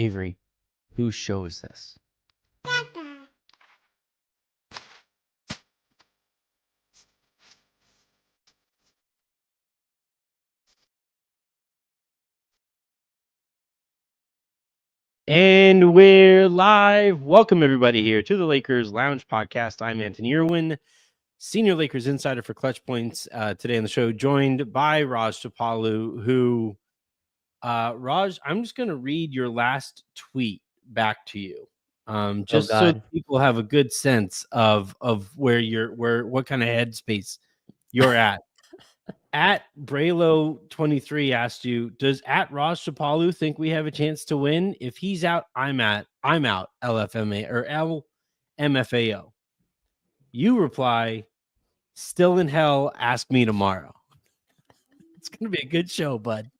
Avery, whose show is this? And we're live. Welcome, everybody, here to the Lakers Lounge Podcast. I'm Anthony Irwin, Senior Lakers Insider for Clutch Points. Today on the show, joined by Raj Chapalu, who, Raj, I'm just going to read your last tweet back to you, just so people have a good sense of where what kind of headspace you're at. At Braylo23 asked you, does at Raj Chapalu think we have a chance to win? If he's out, I'm out, LFMA or LMFAO. You reply, still in hell, ask me tomorrow. It's going to be a good show, bud.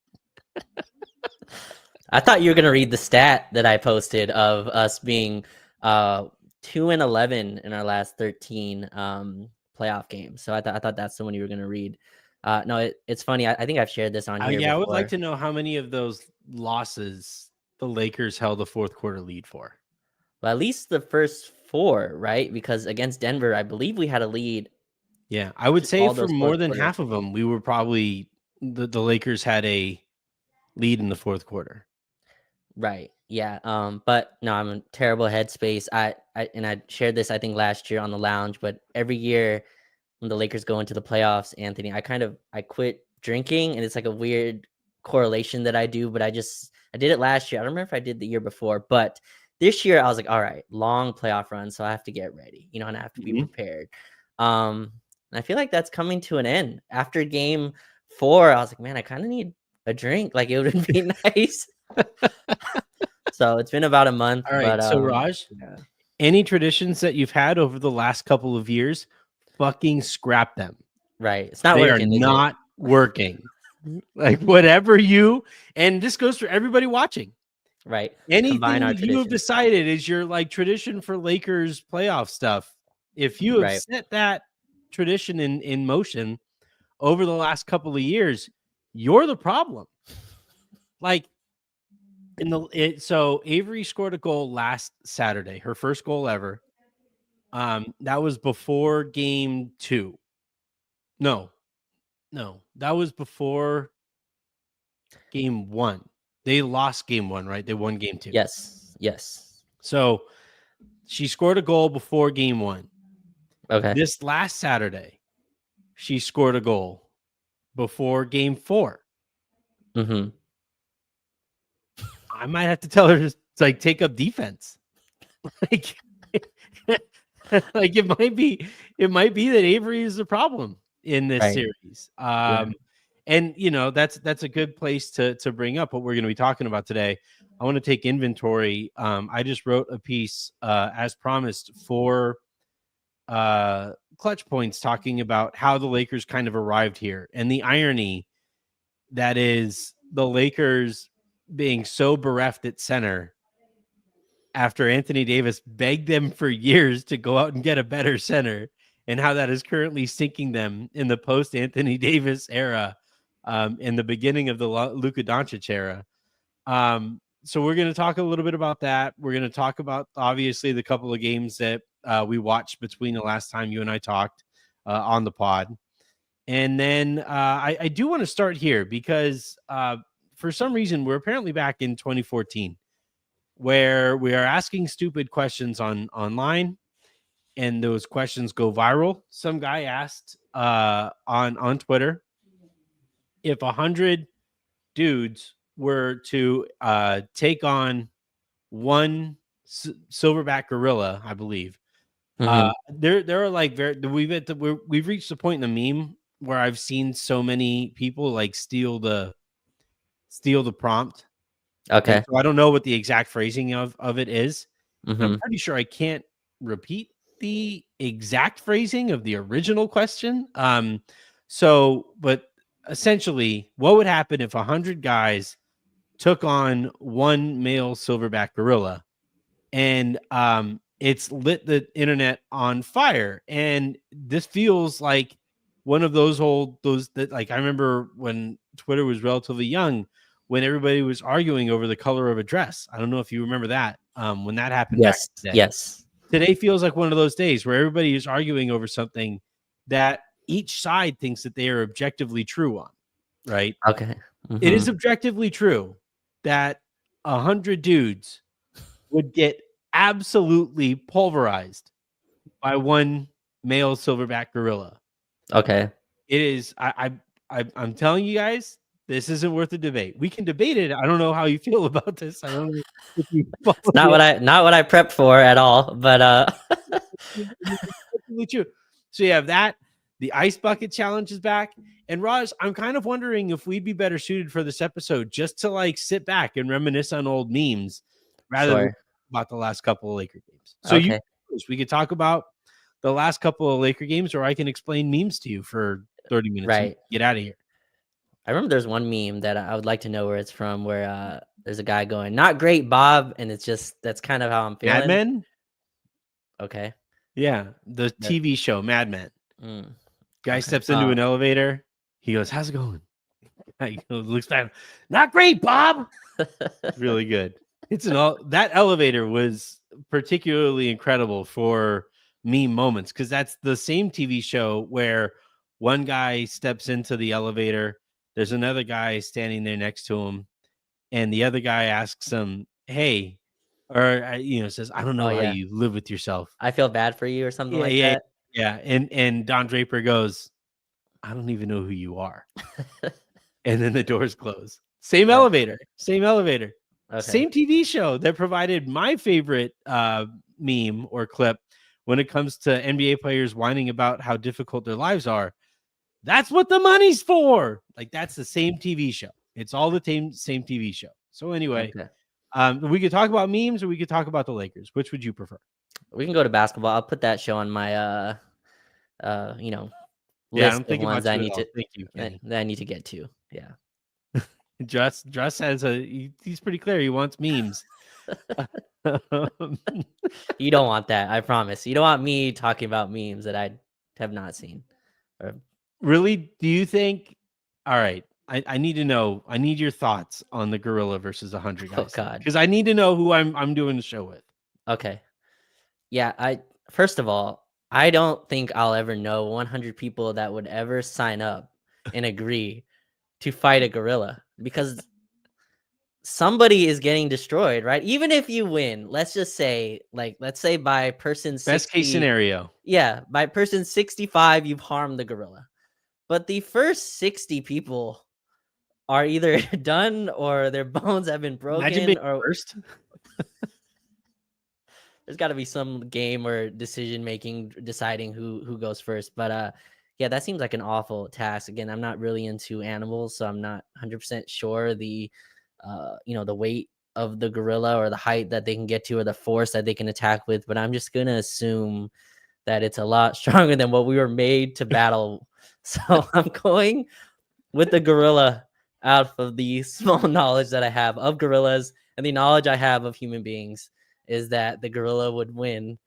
I thought you were going to read the stat that I posted of us being 2-11 in our last 13 playoff games. So I thought that's the one you were going to read. No, it's funny. I think I've shared this on here before. I would like to know how many of those losses the Lakers held a fourth quarter lead for. Well, at least the first 4, right? Because against Denver, I believe we had a lead. Yeah, I would say for more than half of them, we were probably the Lakers had a lead in the fourth quarter. Right. Yeah. But no, I'm in terrible headspace. I shared this, I think, last year on the lounge, but every year when the Lakers go into the playoffs, Anthony, I quit drinking, and it's like a weird correlation that I do, but I did it last year. I don't remember if I did the year before, but this year I was like, all right, long playoff run, so I have to get ready, and I have to be prepared. And I feel like that's coming to an end. After game 4, I was like, man, I kind of need a drink. Like, it would be nice. So it's been about a month. All right, so Raj, any traditions that you've had over the last couple of years, fucking scrap them. Right. It's not working. They are not working. Like, whatever and this goes for everybody watching. Right. Anything that you have decided is your like tradition for Lakers playoff stuff. If you have set that tradition in motion over the last couple of years, you're the problem. Like, so Avery scored a goal last Saturday, her first goal ever. That was before game 2. No, that was before game 1. They lost game 1, right? They won game 2. Yes. So she scored a goal before game 1. Okay. This last Saturday, she scored a goal before game 4. Mm-hmm. I might have to tell her to like take up defense. Like, like it might be that Avery is the problem in this series. And that's a good place to bring up what we're going to be talking about today. I want to take inventory. I just wrote a piece as promised for Clutch Points, talking about how the Lakers kind of arrived here and the irony that is the Lakers being so bereft at center after Anthony Davis begged them for years to go out and get a better center, and how that is currently sinking them in the post Anthony Davis era, in the beginning of the Luka Dončić era. So we're going to talk a little bit about that. We're going to talk about, obviously, the couple of games that we watched between the last time you and I talked on the pod. And then I do want to start here because for some reason, we're apparently back in 2014, where we are asking stupid questions online, and those questions go viral. Some guy asked on Twitter, if 100 dudes were to take on one silverback gorilla, I believe, there are like we've reached the point in the meme where I've seen so many people like steal the prompt. Okay. So I don't know what the exact phrasing of it is. Mm-hmm. I'm pretty sure I can't repeat the exact phrasing of the original question. But essentially, what would happen if 100 guys took on one male silverback gorilla, and it's lit the internet on fire? And this feels like one of those that, like, I remember when Twitter was relatively young, when everybody was arguing over the color of a dress. I don't know if you remember that when that happened back Yes. in the day. Yes. Today feels like one of those days where everybody is arguing over something that each side thinks that they are objectively true on, right? Okay. It is Mhm. objectively true that 100 dudes would get absolutely pulverized by one male silverback gorilla. Okay. It is. I'm telling you guys, this isn't worth a debate. We can debate it. I don't know how you feel about this. I don't know if you follow It's not what I prepped for at all, but true. So you have that. The ice bucket challenge is back. And Raj, I'm kind of wondering if we'd be better suited for this episode just to like sit back and reminisce on old memes rather than sure. about the last couple of Laker games. So Okay. we could talk about the last couple of Laker games, or I can explain memes to you for 30 minutes and Right. get out of here. I remember there's one meme that I would like to know where it's from, where there's a guy going, "Not great, Bob," and it's just that's kind of how I'm feeling. Mad Men? Okay. Yeah, the That- TV show Mad Men. Mm, Guy okay. steps into an elevator. He goes, "How's it going?" He looks back. "Not great, Bob." Really good. That elevator was particularly incredible for meme moments because that's the same TV show where one guy steps into the elevator. There's another guy standing there next to him, and the other guy asks him, "Hey," or says, "I don't know Oh, how yeah. you live with yourself." I feel bad for you or something like Yeah, that. yeah. And Don Draper goes, "I don't even know who you are." And then the doors close. Same Right. elevator, same elevator. Okay. Same TV show that provided my favorite meme or clip when it comes to NBA players whining about how difficult their lives are. That's what the money's for. Like that's the same TV show. It's all the same TV show. So anyway, Okay. we could talk about memes or we could talk about the Lakers. Which would you prefer? We can go to basketball. I'll put that show on my Yeah, I list don't of think ones about I you at need all. to Thank you, Kenny. that I need to get to. Yeah. Dress has he's pretty clear. He wants memes. You don't want that, I promise. You don't want me talking about memes that I have not seen. Really? Do you think? All right. I need to know. I need your thoughts on the gorilla versus 100 guys. Oh God. Because I need to know who I'm doing the show with. Okay. Yeah, first of all, I don't think I'll ever know 100 people that would ever sign up and agree to fight a gorilla because somebody is getting destroyed, right? Even if you win, let's just say, let's say by person 60, Best case scenario. Yeah, by person 65, you've harmed the gorilla. But the first 60 people are either done or their bones have been broken. Imagine being or first. There's got to be some game or decision making deciding who goes first. But yeah, that seems like an awful task. Again, I'm not really into animals, so I'm not 100% sure the the weight of the gorilla or the height that they can get to or the force that they can attack with. But I'm just gonna assume that it's a lot stronger than what we were made to battle. So I'm going with the gorilla out of the small knowledge that I have of gorillas and the knowledge I have of human beings is that the gorilla would win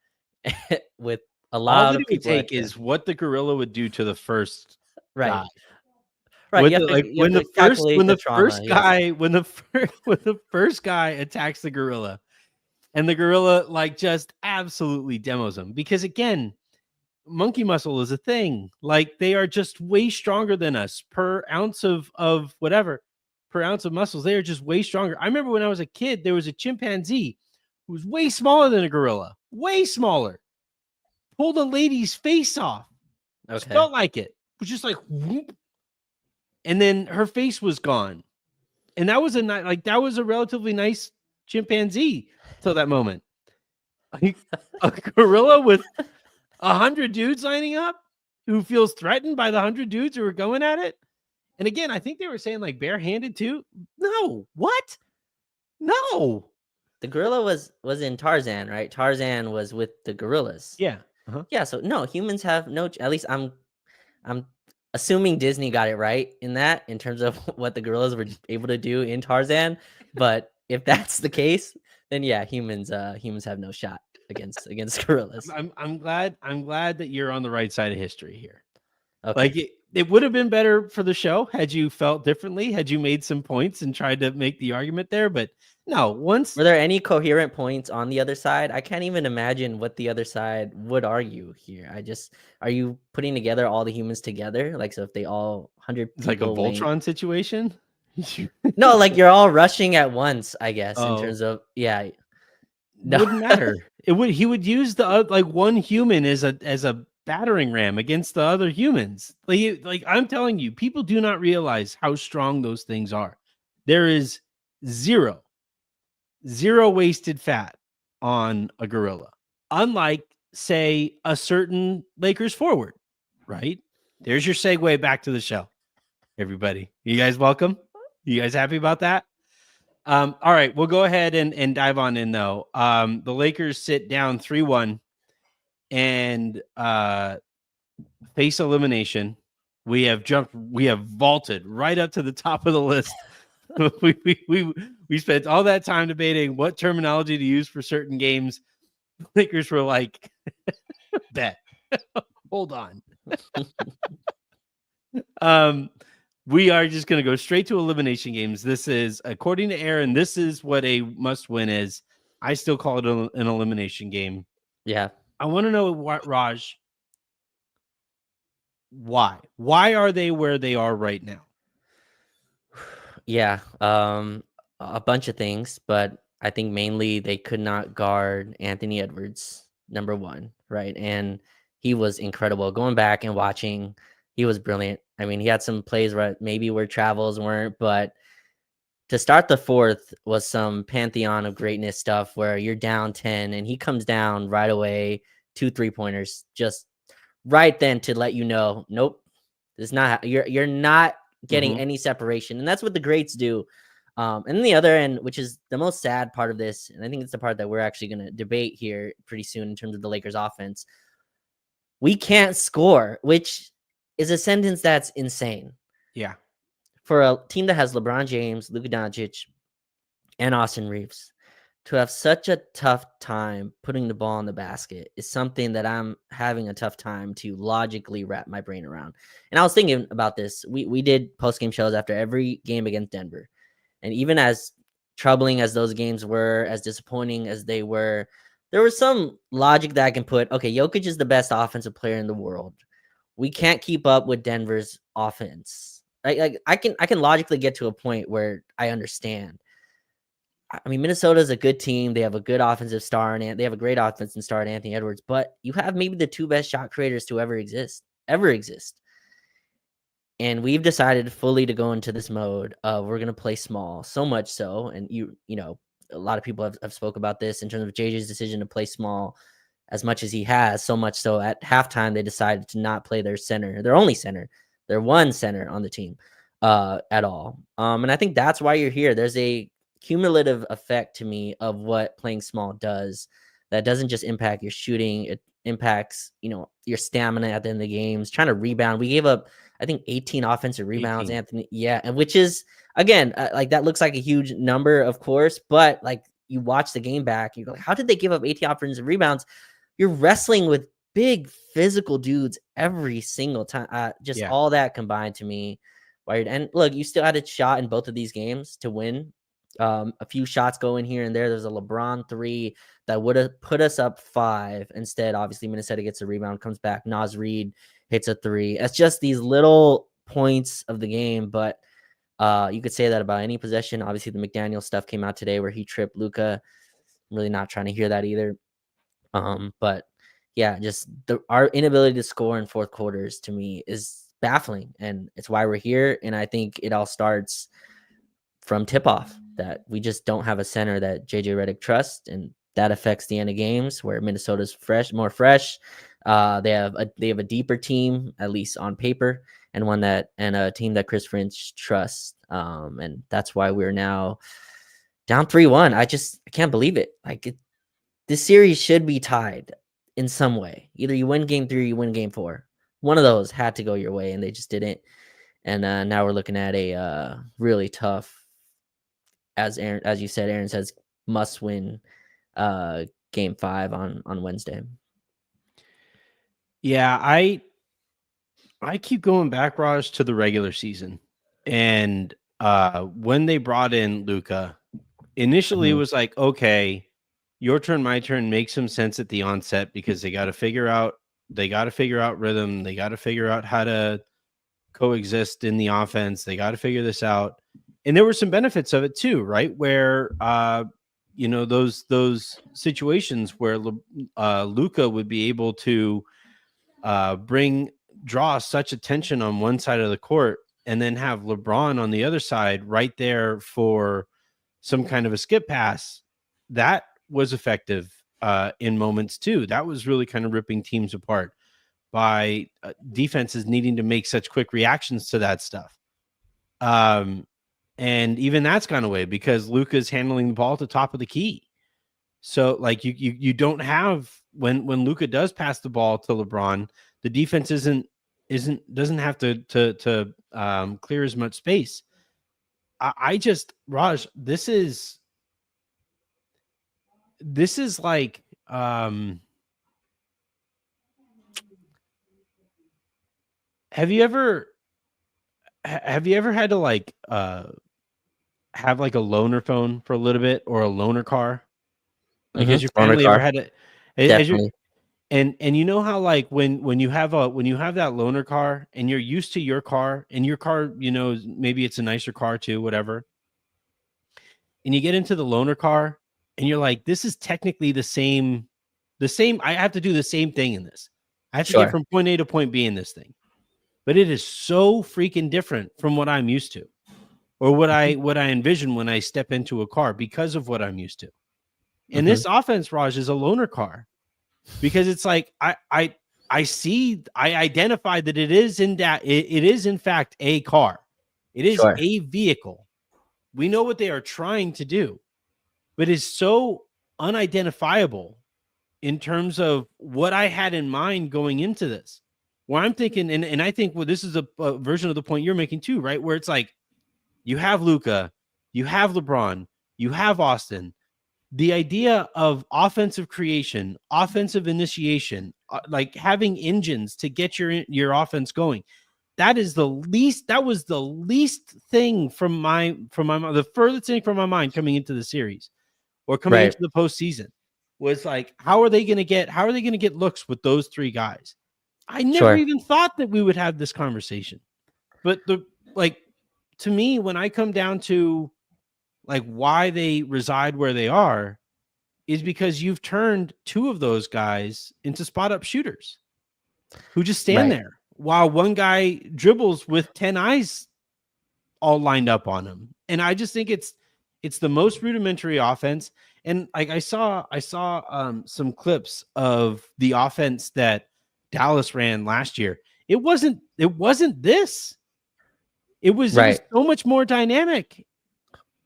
with a All lot that of it would people. take is what the gorilla would do to the first Right. guy. Right. When You have to, you when have the to first calculate when the the trauma. first Yes. guy when the first guy attacks the gorilla, and the gorilla like just absolutely demos him because again, monkey muscle is a thing. Like they are just way stronger than us per ounce of whatever, per ounce of muscles. They are just way stronger. I remember when I was a kid, there was a chimpanzee who was way smaller than a gorilla, way smaller. Pulled a lady's face off. Just Okay. felt like it. Was just like whoop. And then her face was gone. And that was that was a relatively nice chimpanzee till that moment. A gorilla with 100 dudes lining up who feels threatened by the 100 dudes who are going at it. And again, I think they were saying like barehanded too. No, what? No. The gorilla was in Tarzan, right? Tarzan was with the gorillas. Yeah. Yeah. So no, humans have no. At least I'm assuming Disney got it right in terms of what the gorillas were able to do in Tarzan. But if that's the case, then yeah, humans have no shot against gorillas. I'm glad that you're on the right side of history here. Okay. Like it would have been better for the show had you felt differently, had you made some points and tried to make the argument there. But no, once Were there any coherent points on the other side? I can't even imagine what the other side would argue here. Are you putting together all the humans together? Like, so if they all 100 it's like a people went, Voltron situation. no, like you're all rushing at once, I guess, in Oh, terms of, yeah, no, wouldn't matter. He would use the like one human as a battering ram against the other humans. Like I'm telling you, people do not realize how strong those things are. There is zero wasted fat on a gorilla. Unlike, say, a certain Lakers forward, right? There's your segue back to the show. Everybody, you guys welcome? You guys happy about that? All right, we'll go ahead and dive on in though. The Lakers sit down 3-1 and face elimination. We have vaulted right up to the top of the list. we spent all that time debating what terminology to use for certain games. The Lakers were like, bet. Hold on. We are just going to go straight to elimination games. This is, according to Aaron, this is what a must win is. I still call it an elimination game. yeah. I want to know what, Raj, why are they where they are right now? Yeah. A bunch of things, but I think mainly they could not guard Anthony Edwards, number one, right? And he was incredible. Going back and watching, he was brilliant. I mean, he had some plays where travels weren't, but to start the fourth was some pantheon of greatness stuff where you're down 10 and he comes down right away, 2 3-pointers, just right then to let you know, nope, this is not, you're not getting any separation. And that's what the greats do. And then the other end, which is the most sad part of this, and I think it's the part that we're actually going to debate here pretty soon in terms of the Lakers offense, we can't score, which is a sentence that's insane. Yeah. For a team that has LeBron James, Luka Dončić, and Austin Reeves, to have such a tough time putting the ball in the basket is something that I'm having a tough time to logically wrap my brain around. And I was thinking about this. We did post-game shows after every game against Denver. And even as troubling as those games were, as disappointing as they were, there was some logic that I can put. Okay, Jokic is the best offensive player in the world. We can't keep up with Denver's offense. Like I can logically get to a point where I understand. I mean, Minnesota is a good team. They have a good offensive star, and they have a great offensive star in Anthony Edwards. But you have maybe the 2 best shot creators to ever exist. And we've decided fully to go into this mode of we're going to play small, so much so. And you know, a lot of people have spoke about this in terms of JJ's decision to play small as much as he has, so much so at halftime they decided to not play their center, their only center, their one center on the team at all. And I think that's why you're here. There's a cumulative effect to me of what playing small does that doesn't just impact your shooting. It impacts, you know, your stamina at the end of the games, trying to rebound. We gave up, I think, 18 offensive rebounds, 18. Anthony. Yeah. And which is, again, like that looks like a huge number, of course, but like you watch the game back, you go, how did they give up 18 offensive rebounds? You're wrestling with big physical dudes every single time. All that combined to me. Wired. And look, you still had a shot in both of these games to win. A few shots going here and there. There's a LeBron 3 that would have put us up 5. Instead, obviously, Minnesota gets a rebound, comes back. Naz Reid hits a 3. It's just these little points of the game, but you could say that about any possession. Obviously, the McDaniel stuff came out today where he tripped Luka. I'm really not trying to hear that either. But yeah, just our inability to score in fourth quarters to me is baffling, and it's why we're here. And I think it all starts from tip-off that we just don't have a center that JJ Redick trusts, and that affects the end of games where Minnesota's more fresh. They have a deeper team, at least on paper, and a team that Chris Finch trusts. And that's why we're now down 3-1. I can't believe it. This series should be tied in some way. Either you win game 3 or you win game 4. One of those had to go your way, and they just didn't. And now we're looking at a really tough, as you said, Aaron says, must win game 5 on Wednesday. Yeah, I keep going back, Raj, to the regular season. And when they brought in Luka, initially it Mhm. was like, okay, your turn, my turn makes some sense at the onset because they got to figure out rhythm, they got to figure out how to coexist in the offense. They got to figure this out. And there were some benefits of it too, right? Where those situations where Luka would be able to draw such attention on one side of the court and then have LeBron on the other side right there for some kind of a skip pass. That was effective in moments too. That was really kind of ripping teams apart by defenses needing to make such quick reactions to that stuff. And even that's gone away because Luka's handling the ball at the top of the key. So like you don't have when Luka does pass the ball to LeBron, the defense doesn't have to clear as much space. I just Raj, this is like have you ever had to like have like a loaner phone for a little bit or a loaner car? Like has your Loaner family ever car, had it? Has your definitely. and you know how like when you have that loaner car and you're used to your car and your car, maybe it's a nicer car too, whatever. And you get into the loaner car and you're like, this is technically the same. I have to do the same thing in this. I have to get Sure. from point A to point B in this thing. But it is so freaking different from what I'm used to or what I envision when I step into a car because of what I'm used to. And Mhm. this offense, Raj, is a loaner car because it's like I identify that it is in fact a car. It is Sure. a vehicle. We know what they are trying to do, but it's so unidentifiable in terms of what I had in mind going into this. Where I'm thinking, and I think this is a version of the point you're making too, right? Where it's like you have Luka, you have LeBron, you have Austin. The idea of offensive creation, offensive initiation, like having engines to get your offense going. That was the least thing from my mind, the furthest thing from my mind coming into the series or coming Right. into the postseason was like, how are they going to get looks with those three guys? I never Sure. even thought that we would have this conversation. But to me, when I come down to like why they reside where they are, is because you've turned two of those guys into spot up shooters who just stand Right. there while one guy dribbles with 10 eyes all lined up on him. And I just think it's the most rudimentary offense. And like I saw some clips of the offense that Dallas ran last year. It wasn't this. It was Right. so much more dynamic.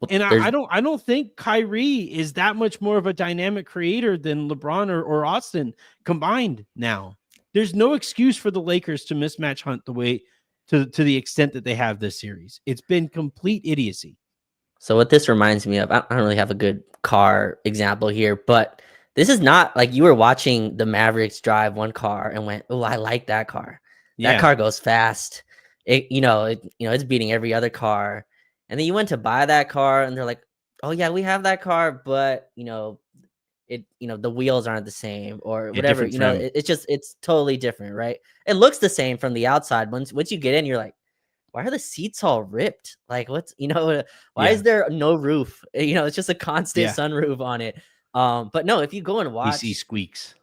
Well, And there's I don't think Kyrie is that much more of a dynamic creator than LeBron or Austin combined now. There's no excuse for the Lakers to mismatch hunt the way to the extent that they have this series. It's been complete idiocy. So what this reminds me of, I don't really have a good car example here, but this is not like you were watching the Mavericks drive one car and went, "Oh, I like that car. That Yeah, car goes fast. It's beating every other car." And then you went to buy that car and they're like, "Oh yeah, we have that car, but the wheels aren't the same or yeah, whatever." different trim. It's totally different, right? It looks the same from the outside. Once you get in, you're like, why are the seats all ripped? Like, why is Yeah, there no roof? It's just a constant yeah. sunroof on it. But no, if you go and PC watch, squeaks.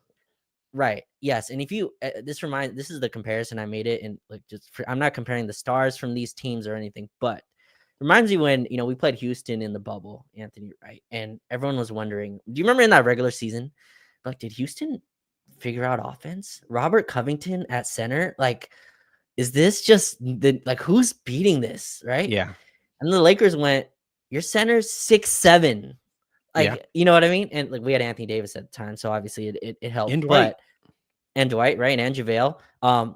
right, yes, and if you this is the comparison I made it, and like I'm not comparing the stars from these teams or anything, but reminds me when we played Houston in the bubble, Anthony, right? And everyone was wondering, do you remember in that regular season, like, did Houston figure out offense? Robert Covington at center, like, is this just who's beating this, right? Yeah, And the Lakers went, your center's 6'7". yeah. Like, you know what I mean? And like we had Anthony Davis at the time, so obviously it helped. And Dwight. But and Dwight, right? And JaVale.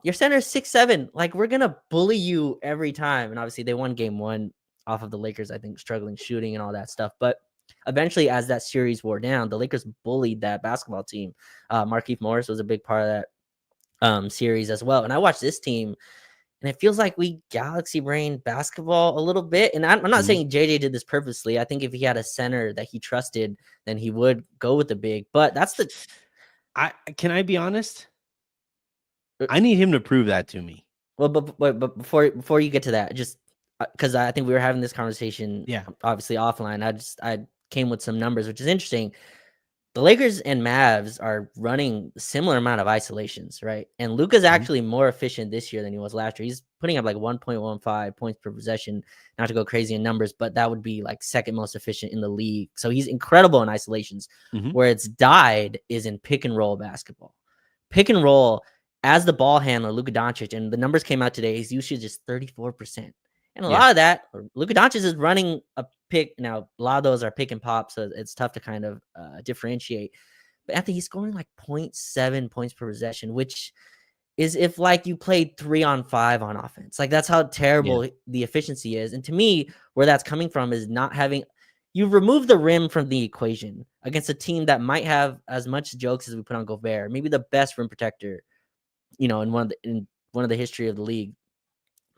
Your center's 6'7". Like, we're gonna bully you every time. And obviously they won game one off of the Lakers, I think, struggling shooting and all that stuff. But eventually, as that series wore down, the Lakers bullied that basketball team. Markieff Morris was a big part of that series as well. And I watched this team, And it feels like we galaxy brain basketball a little bit. And I'm not saying JJ did this purposely. I think if he had a center that he trusted, then he would go with the big. But that's the. Can I be honest? I need him to prove that to me. Well, but before you get to that, just because I think we were having this conversation, obviously offline. I came with some numbers, which is interesting. The Lakers and Mavs are running a similar amount of isolations, right? And Luka's actually more efficient this year than he was last year. He's putting up like 1.15 points per possession, not to go crazy in numbers, but that would be like second most efficient in the league. So he's incredible in isolations. Where it's died is in pick and roll basketball. Pick and roll, as the ball handler, Luka Dončić, and the numbers came out today, his usage is 34%. And a lot of that, Luka Dončić is running a pick. Now, a lot of those are pick and pop, so it's tough to kind of differentiate. But Anthony, he's scoring like 0.7 points per possession, which is if like you played 3-on-5 on offense. Like that's how terrible the efficiency is. And to me, where that's coming from is not having – you've removed the rim from the equation against a team that might have as much jokes as we put on Gobert, maybe the best rim protector, in one of the history of the league.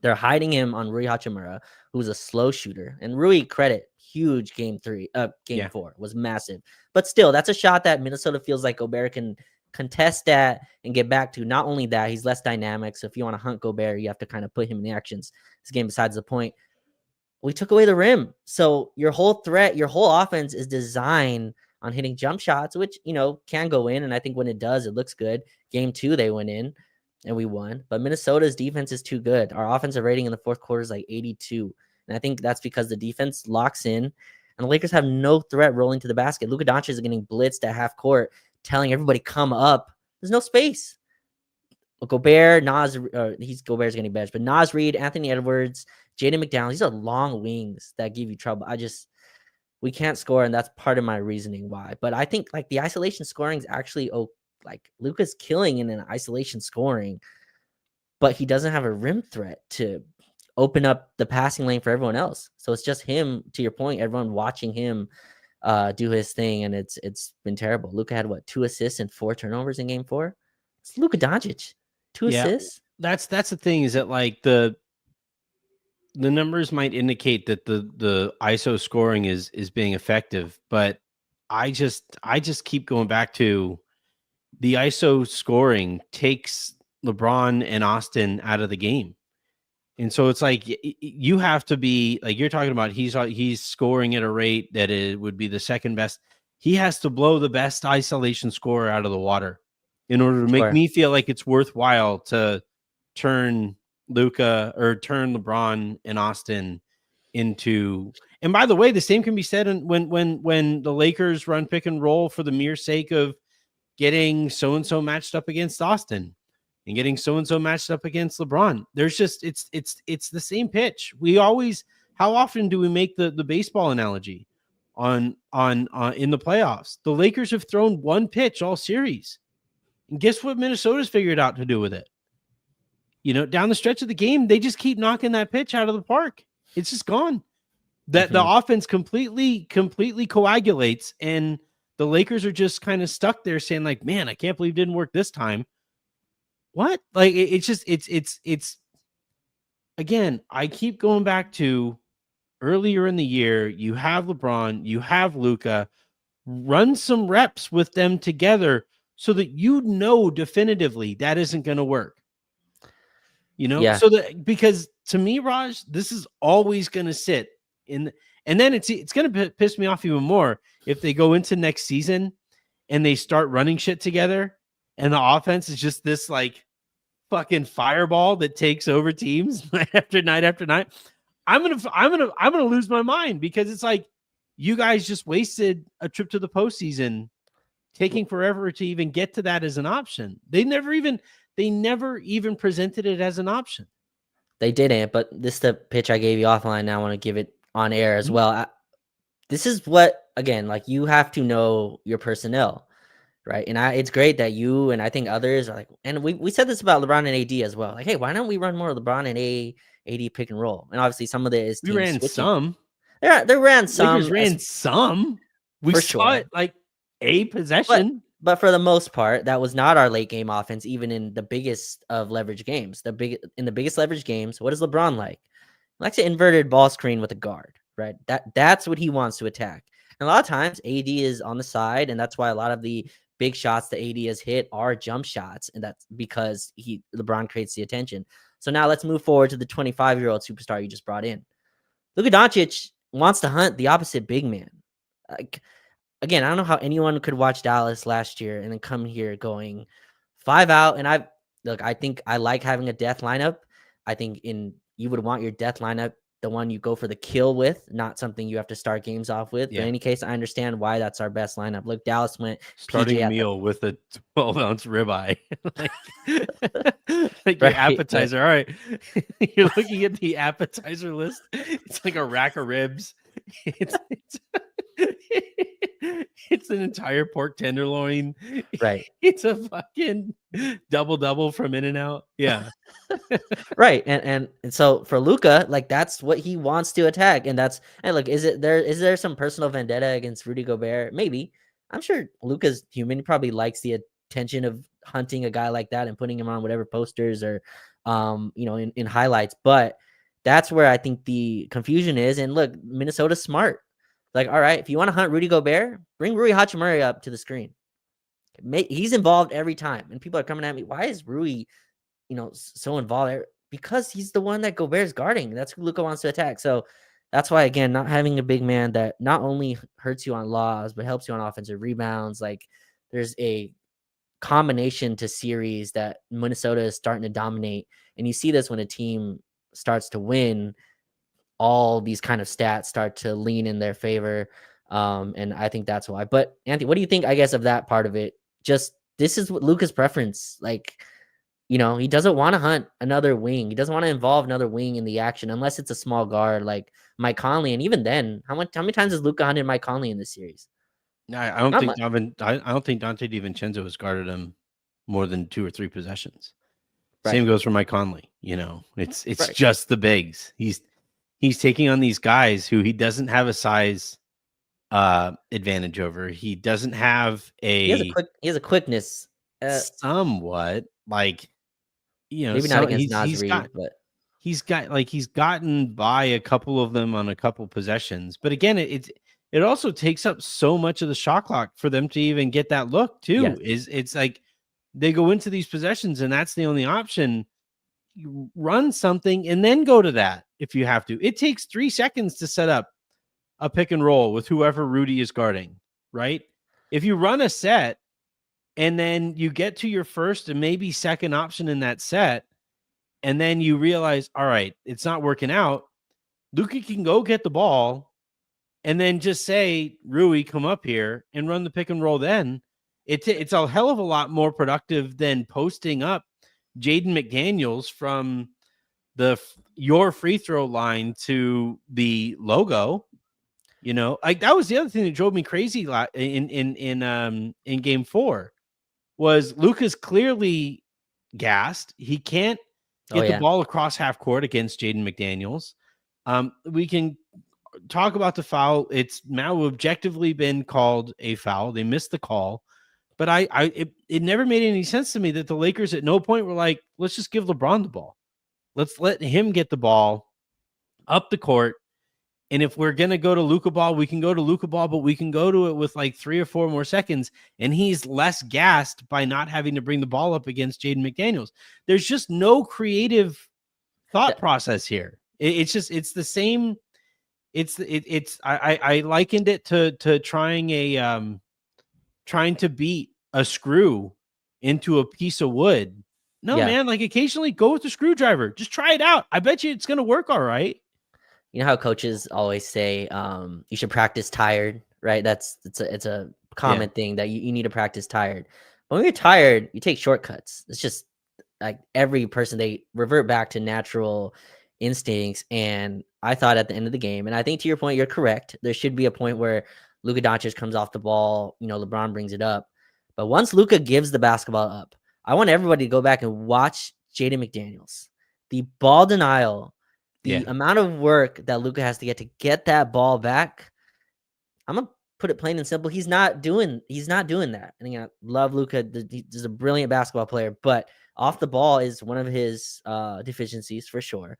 They're hiding him on Rui Hachimura, who's a slow shooter. And Rui, credit, huge game 4 was massive. But still, that's a shot that Minnesota feels like Gobert can contest that and get back to. Not only that, he's less dynamic. So if you want to hunt Gobert, you have to kind of put him in the actions. This game besides the point. We took away the rim. So your whole threat, your whole offense is designed on hitting jump shots, which, can go in. And I think when it does, it looks good. Game 2, they went in. And we won. But Minnesota's defense is too good. Our offensive rating in the fourth quarter is like 82. And I think that's because the defense locks in. And the Lakers have no threat rolling to the basket. Luka Dončić is getting blitzed at half court, telling everybody, come up. There's no space. Gobert, Gobert's getting benched. But Naz Reid, Anthony Edwards, Jaden McDaniels, these are long wings that give you trouble. We can't score. And that's part of my reasoning why. But I think like the isolation scoring is actually okay. Like Luka's killing in an isolation scoring, but he doesn't have a rim threat to open up the passing lane for everyone else. So it's just him, to your point, everyone watching him do his thing, and it's been terrible. Luka had 2 assists and 4 turnovers in game 4? It's Luka Dončić. 2 assists. That's the thing, is that like the numbers might indicate that the ISO scoring is being effective, but I just keep going back to the ISO scoring takes LeBron and Austin out of the game. And so it's like you have to be like you're talking about. He's scoring at a rate that it would be the second best. He has to blow the best isolation scorer out of the water in order to make me feel like it's worthwhile to turn Luka or turn LeBron and Austin into. And by the way, the same can be said when the Lakers run pick and roll for the mere sake of getting so-and-so matched up against Austin and getting so-and-so matched up against LeBron. There's just, it's the same pitch. How often do we make the baseball analogy on in the playoffs? The Lakers have thrown one pitch all series. And guess what Minnesota's figured out to do with it? Down the stretch of the game, they just keep knocking that pitch out of the park. It's just gone. The offense completely coagulates, and the Lakers are just kind of stuck there saying like, man, I can't believe it didn't work this time. What? Like, it's again, I keep going back to earlier in the year, you have LeBron, you have Luka, run some reps with them together so that definitively that isn't going to work. So that, because to me, Raj, this is always going to sit in, and then it's going to piss me off even more if they go into next season and they start running shit together and the offense is just this like fucking fireball that takes over teams night after night after night. I'm going to lose my mind, because it's like, you guys just wasted a trip to the postseason taking forever to even get to that as an option. They never even presented it as an option. They didn't, but this is the pitch I gave you offline. Now I want to give it on air as well. This is what, again, like, you have to know your personnel, right? And it's great that you and I think others are like, and we said this about LeBron and AD as well. Like, hey, why don't we run more LeBron and AD pick and roll? And obviously some of it is we ran switching. Some. They ran some. Lakers ran some. We saw it like a possession. But for the most part, that was not our late game offense, even in the biggest of leverage games. In the biggest leverage games, what is LeBron like? He likes an inverted ball screen with a guard, right? That's what he wants to attack. And a lot of times AD is on the side, and that's why a lot of the big shots that AD has hit are jump shots, and that's because LeBron creates the attention. So now let's move forward to the 25-year-old superstar you just brought in. Luka Dončić wants to hunt the opposite big man. Like, again, I don't know how anyone could watch Dallas last year and then come here going 5 out. And I think I like having a death lineup. I think you would want your death lineup, the one you go for the kill with, not something you have to start games off with. Yeah. But in any case, I understand why that's our best lineup. Look, Dallas went Starting PJ a meal with a 12-ounce ribeye. like Right, your appetizer. All right. You're looking at the appetizer list. It's like a rack of ribs. It's an entire pork tenderloin. right. It's a fucking double from In-N-Out. Yeah. Right. And so for Luka, like that's what he wants to attack. And look, is there some personal vendetta against Rudy Gobert? Maybe. I'm sure Luka's human. He probably likes the attention of hunting a guy like that and putting him on whatever posters or in highlights. But that's where I think the confusion is. And look, Minnesota's smart. Like, all right, if you want to hunt Rudy Gobert, bring Rui Hachimura up to the screen. He's involved every time. And people are coming at me, why is Rui, so involved? Because he's the one that Gobert's guarding. That's who Luka wants to attack. So that's why, again, not having a big man that not only hurts you on laws, but helps you on offensive rebounds. Like, there's a combination to series that Minnesota is starting to dominate. And you see this when a team starts to win, all these kind of stats start to lean in their favor. And I think that's why. But Anthony, what do you think, I guess, of that part of it? Just this is what Luka's preference. Like, he doesn't want to hunt another wing. He doesn't want to involve another wing in the action unless it's a small guard like Mike Conley. And even then, how many times has Luka hunted Mike Conley in this series? I don't Not think much. I don't think Dante DiVincenzo has guarded him more than 2 or 3 possessions. Right. Same goes for Mike Conley. It's Right. just the bigs. He's taking on these guys who he doesn't have a size advantage over. He doesn't have He has a quickness. Somewhat, like, Maybe not so against Naz he's Reid, got but he's gotten by a couple of them on a couple possessions. But again, it also takes up so much of the shot clock for them to even get that look too. yes. It's like they go into these possessions and that's the only option. You run something and then go to that if you have to. It takes 3 seconds to set up a pick and roll with whoever Rudy is guarding, right? If you run a set and then you get to your first and maybe second option in that set, and then you realize, all right, it's not working out, Luka can go get the ball and then just say, Rui, come up here and run the pick and roll then. It's a hell of a lot more productive than posting up Jaden McDaniels from your free throw line to the logo. Like that was the other thing that drove me crazy in game 4 was Luka's clearly gassed. He can't get the ball across half court against Jaden McDaniels. We can talk about the foul. It's now objectively been called a foul. They missed the call, but it never made any sense to me that the Lakers at no point were like, let's just give LeBron the ball. Let's let him get the ball up the court. And if we're going to go to Luka ball, we can go to Luka ball, but we can go to it with like 3 or 4 more seconds. And he's less gassed by not having to bring the ball up against Jaden McDaniels. There's just no creative thought process here. It's the same. I likened it to trying to beat a screw into a piece of wood. No, man, like occasionally go with the screwdriver. Just try it out. I bet you it's going to work all right. You know how coaches always say you should practice tired, right? It's a common thing that you need to practice tired. When you're tired, you take shortcuts. It's just like every person, they revert back to natural instincts. And I thought at the end of the game, and I think to your point, you're correct. There should be a point where Luka Dončić comes off the ball, LeBron brings it up. But once Luka gives the basketball up, I want everybody to go back and watch Jaden McDaniels. The ball denial, the amount of work that Luka has to get that ball back. I'm a put it plain and simple, he's not doing that. And I love Luka. He's a brilliant basketball player, but off the ball is one of his deficiencies for sure.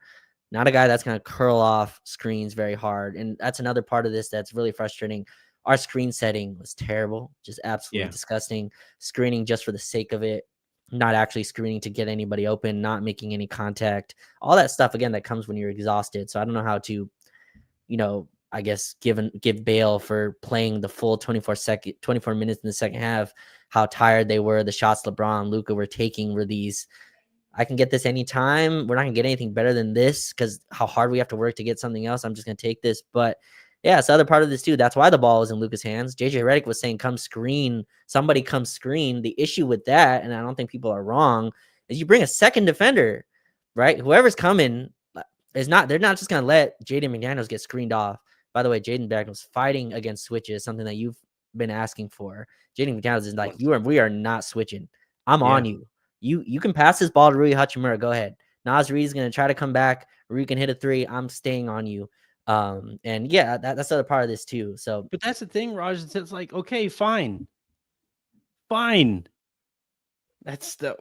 Not a guy that's going to curl off screens very hard. And that's another part of this that's really frustrating. Our screen setting was terrible, just absolutely disgusting. Screening just for the sake of it, not actually screening to get anybody open, not making any contact, all that stuff, again, that comes when you're exhausted. So I don't know how to, I guess give bail for playing the full 24 minutes in the second half, how tired they were. The shots LeBron, Luka were taking were these, I can get this anytime. We're not gonna get anything better than this because how hard we have to work to get something else. I'm just gonna take this. But yeah, it's the other part of this too. That's why the ball is in Luka's hands. JJ Redick was saying, come screen, somebody come screen. The issue with that, and I don't think people are wrong, is you bring a second defender, right? Whoever's coming they're not just gonna let Jaden McDaniels get screened off. By the way, Jaden McDaniels fighting against switches, something that you've been asking for. Jaden McDaniels is like, we are not switching. I'm on you. You can pass this ball to Rui Hachimura. Go ahead. Naz Reid is going to try to come back. Rui can hit a three. I'm staying on you. And yeah, that's the other part of this too. So, but that's the thing, Raj. It's like, okay, fine. That's the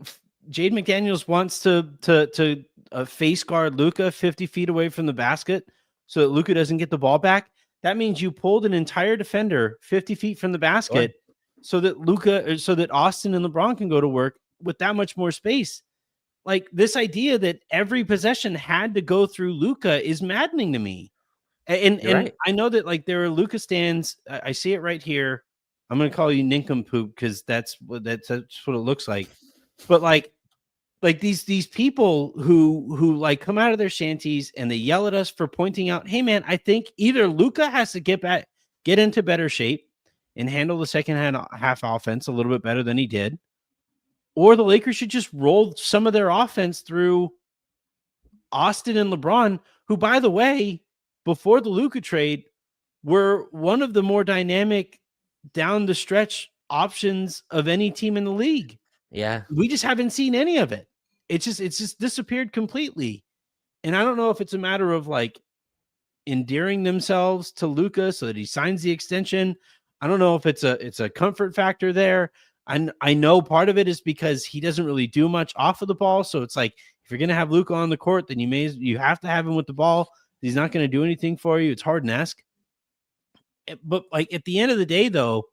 Jaden McDaniels wants to face guard Luka 50 feet away from the basket so that Luka doesn't get the ball back. That means you pulled an entire defender 50 feet from the basket so that Austin and LeBron can go to work with that much more space. Like, this idea that every possession had to go through Luka is maddening to me. And right. I know that, like, there are Luka stands. I see it right here. I'm going to call you nincompoop because that's what it looks like. But like these people who like come out of their shanties and they yell at us for pointing out, hey man, I think either Luka has to get into better shape and handle the second half offense a little bit better than he did, or the Lakers should just roll some of their offense through Austin and LeBron, who, by the way, before the Luka trade, were one of the more dynamic down the stretch options of any team in the league. Yeah. We just haven't seen any of it. It's just disappeared completely. And I don't know if it's a matter of like endearing themselves to Luka so that he signs the extension. I don't know if it's a comfort factor there. I know part of it is because he doesn't really do much off of the ball. So it's like, if you're going to have Luka on the court, then you have to have him with the ball. He's not going to do anything for you. It's hard-esque. But like at the end of the day, though,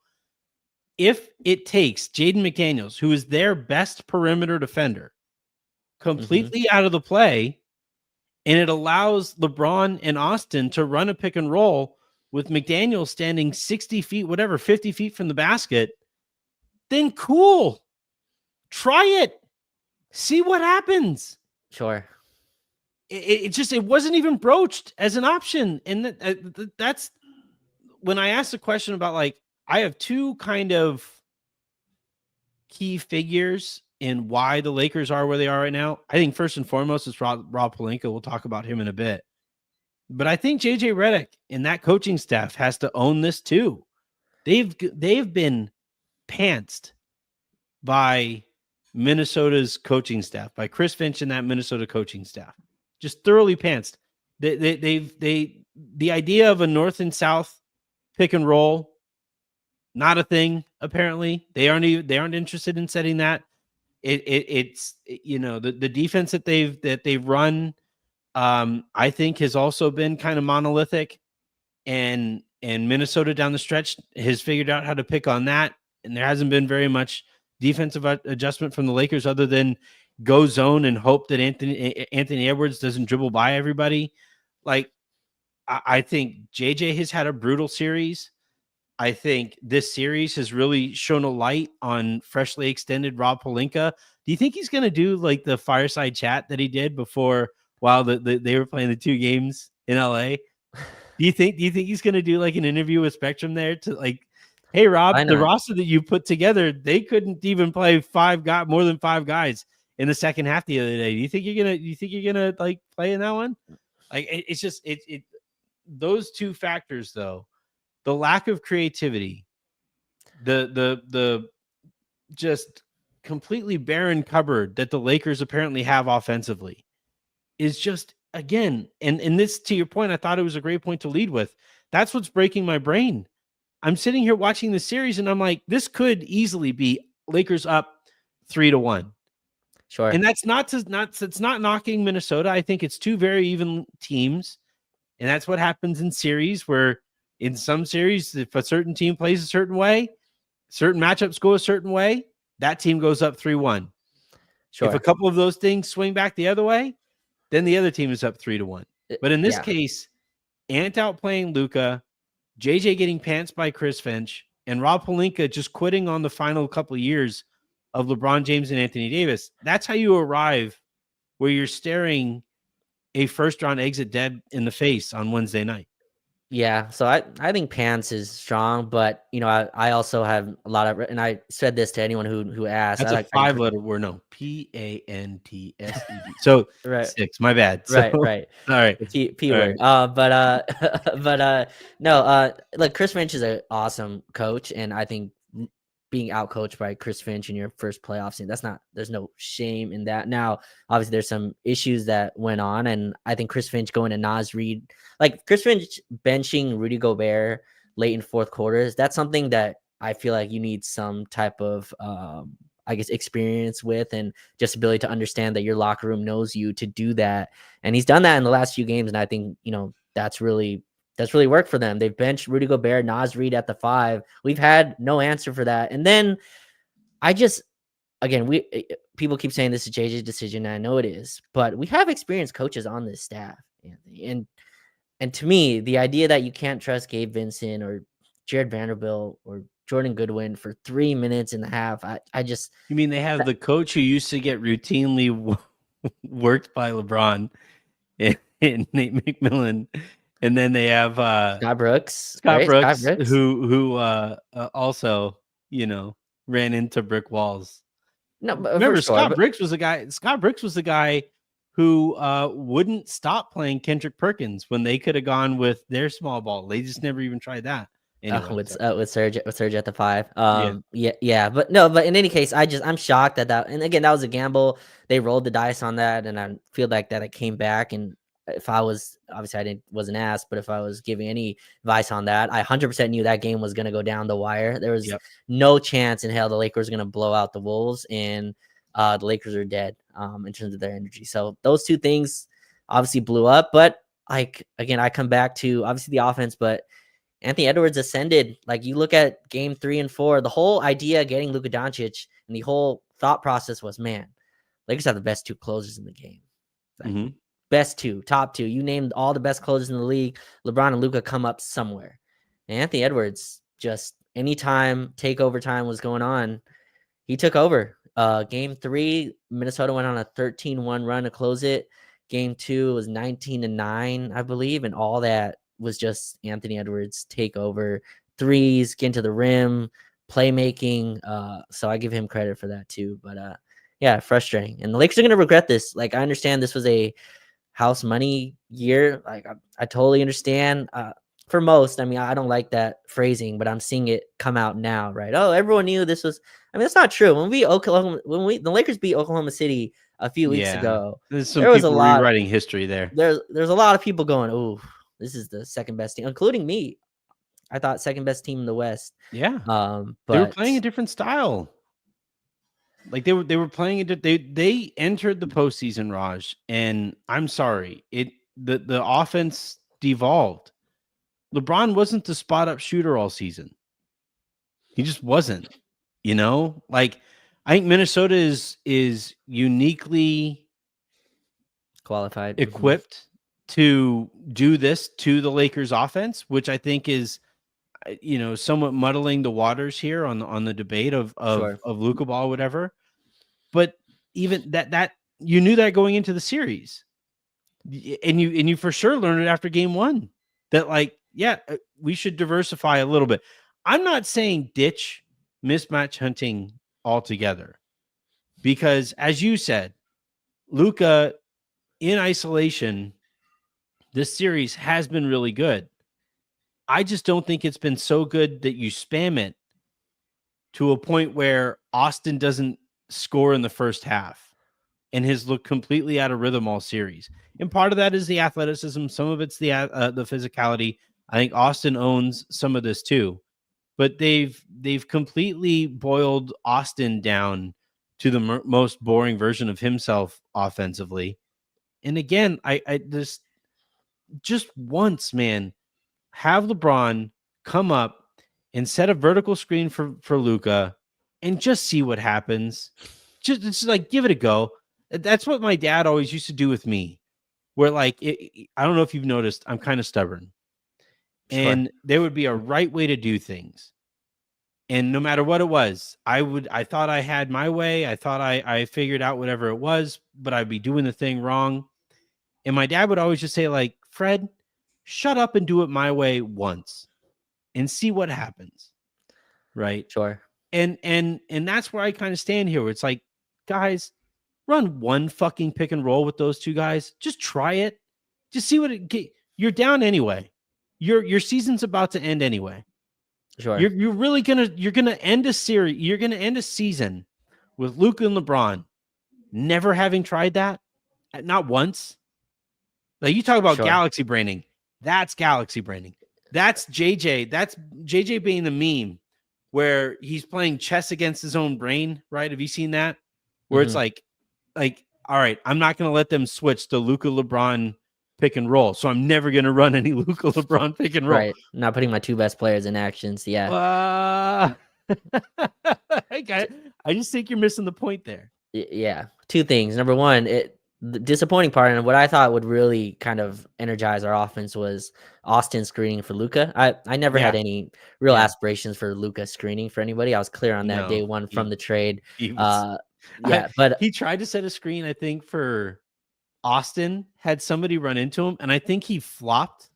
if it takes Jaden McDaniels, who is their best perimeter defender, completely out of the play, and it allows LeBron and Austin to run a pick and roll with McDaniels standing 60 feet, 50 feet from the basket, then cool. Try it. See what happens. Sure. It wasn't even broached as an option. And that's when I asked the question about, like, I have two kind of key figures in why the Lakers are where they are right now. I think first and foremost is Rob Pelinka. We'll talk about him in a bit. But I think JJ Redick and that coaching staff has to own this too. They've been pantsed by Minnesota's coaching staff, by Chris Finch and that Minnesota coaching staff. Just thoroughly pantsed. The idea of a north and south pick and roll, not a thing. Apparently, they aren't interested in setting that. It's the defense that they've run, I think, has also been kind of monolithic, and Minnesota down the stretch has figured out how to pick on that, and there hasn't been very much defensive adjustment from the Lakers other than go zone and hope that Anthony Edwards doesn't dribble by everybody. Like, I think JJ has had a brutal series. I think this series has really shown a light on freshly extended Rob Pelinka. Do you think he's going to do like the fireside chat that he did before while they were playing the two games in LA? Do you think he's going to do like an interview with Spectrum there to like, hey Rob, the roster that you put together, they couldn't even play more than five guys in the second half the other day. Do you think you're gonna like play in that one? Like, it's just those two factors though. The lack of creativity, the just completely barren cupboard that the Lakers apparently have offensively is just, again, and this, to your point, I thought it was a great point to lead with. That's what's breaking my brain. I'm sitting here watching the series and I'm like, this could easily be Lakers up 3-1. Sure. And that's it's not knocking Minnesota. I think it's two very even teams. And that's what happens in series, where in some series, if a certain team plays a certain way, certain matchups go a certain way, that team goes up 3-1. Sure. If a couple of those things swing back the other way, then the other team is up 3-1. But in this case, Ant outplaying Luka, JJ getting pants by Chris Finch, and Rob Pelinka just quitting on the final couple of years of LeBron James and Anthony Davis. That's how you arrive where you're staring a first-round exit dead in the face on Wednesday night. Yeah, so I think Pants is strong, but I also have a lot of, and I said this to anyone who asked. That's a 5-letter word. No, PANTSED. So right, 6. My bad. So, right. All right. P word. Right. But no. Look, Chris Finch is an awesome coach, and I think being out coached by Chris Finch in your first playoff scene, there's no shame in that. Now, obviously, there's some issues that went on, and I think Chris Finch going to Naz Reid, like Chris Finch benching Rudy Gobert late in fourth quarters, that's something that I feel like you need some type of I guess experience with, and just ability to understand that your locker room knows you to do that. And he's done that in the last few games, and I think that's really worked for them. They've benched Rudy Gobert, Naz Reid at the 5. We've had no answer for that. And then people keep saying this is JJ's decision, and I know it is, but we have experienced coaches on this staff, Anthony. And to me, the idea that you can't trust Gabe Vincent or Jared Vanderbilt or Jordan Goodwin for 3 minutes and a half, You mean they have the coach who used to get routinely worked by LeBron and Nate McMillan, and then they have Scott Brooks, who also ran into brick walls. No, but remember Scott Brooks was the guy who wouldn't stop playing Kendrick Perkins when they could have gone with their small ball. They just never even tried that. Anyway, with Serge at the 5. But in any case, I'm shocked that and again, that was a gamble. They rolled the dice on that, and I feel like that it came back. And if I was, obviously wasn't asked, but if I was giving any advice on that, I 100% knew that game was going to go down the wire. There was no chance in hell the Lakers were going to blow out the Wolves, and the Lakers are dead in terms of their energy. So those two things obviously blew up. But again, I come back to obviously the offense, but Anthony Edwards ascended. Like, you look at game 3 and 4, the whole idea of getting Luka Dončić and the whole thought process was, man, Lakers have the best 2 closers in the game. Best 2, top 2. You named all the best closers in the league. LeBron and Luka come up somewhere. And Anthony Edwards, just anytime takeover time was going on, he took over. Game 3, Minnesota went on a 13-1 run to close it. Game 2 was 19-9, I believe, and all that was just Anthony Edwards take over, threes, get into the rim, playmaking. So I give him credit for that too. But frustrating. And the Lakers are going to regret this. Like, I understand this was a house money year. Like, I totally understand. For most, I mean, I don't like that phrasing, but I'm seeing it come out now, right? Oh, everyone knew this was. I mean, that's not true. When the Lakers beat Oklahoma City a few weeks ago, there was a lot rewriting history there. There's a lot of people going, "Oh, this is the second best team," including me. I thought second best team in the West. Yeah. But they were playing a different style. Like, they were playing it. They entered the postseason, Raj, and I'm sorry, the offense devolved. LeBron wasn't the spot up shooter all season. He just wasn't. Like, I think Minnesota is uniquely qualified, equipped to do this to the Lakers offense, which I think is, somewhat muddling the waters here on the debate of Luka ball, whatever. But even that you knew that going into the series, and you for sure learned it after game 1 that, like, we should diversify a little bit. I'm not saying ditch mismatch hunting altogether, because as you said, Luka in isolation, this series has been really good. I just don't think it's been so good that you spam it to a point where Austin doesn't score in the first half and has looked completely out of rhythm all series. And part of that is the athleticism. Some of it's the physicality. I think Austin owns some of this too. but they've completely boiled Austin down to the most boring version of himself offensively. And again, I just once, man, have LeBron come up and set a vertical screen for Luka and just see what happens. Just like give it a go. That's what my dad always used to do with me. Where like I don't know if you've noticed, I'm kind of stubborn. Sure. And there would be a right way to do things. And no matter what it was, I thought I had my way. I thought I figured out whatever it was, but I'd be doing the thing wrong. And my dad would always just say, like, Fred, shut up and do it my way once and see what happens. Right. Sure. And that's where I kind of stand here, where it's like, guys, run one fucking pick and roll with those two guys. Just try it. Just see what you're down anyway. Your season's about to end anyway. Sure. You're really gonna end a series. You're gonna end a season with Luka and LeBron never having tried that, not once. Like you talk about galaxy braining. That's galaxy braining. That's JJ. That's JJ being the meme where he's playing chess against his own brain, right? Have you seen that? Where it's like, all right, I'm not gonna let them switch to Luka LeBron pick and roll. So I'm never gonna run any Luka LeBron pick and roll. Right. Not putting my two best players in actions. Yeah. I just think you're missing the point there. Yeah. Two things. Number one, the disappointing part and what I thought would really kind of energize our offense was Austin screening for Luka. I never had any real aspirations for Luka screening for anybody. I was clear on that day one from the trade. But he tried to set a screen, I think, for Austin, had somebody run into him, and I think he flopped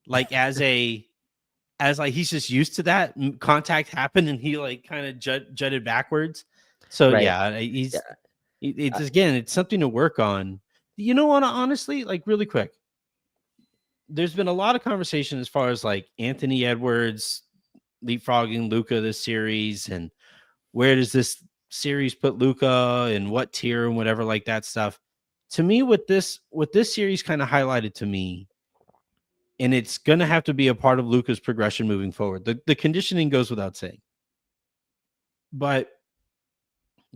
like as like he's just used to that contact happened, and he like kind of jutted backwards. So it's again, it's something to work on. You know what? Honestly, like really quick, there's been a lot of conversation as far as like Anthony Edwards leapfrogging Luka this series, and where does this series put Luka and what tier and whatever like that stuff. To me, what this series kind of highlighted to me, and it's going to have to be a part of Luka's progression moving forward. The conditioning goes without saying. But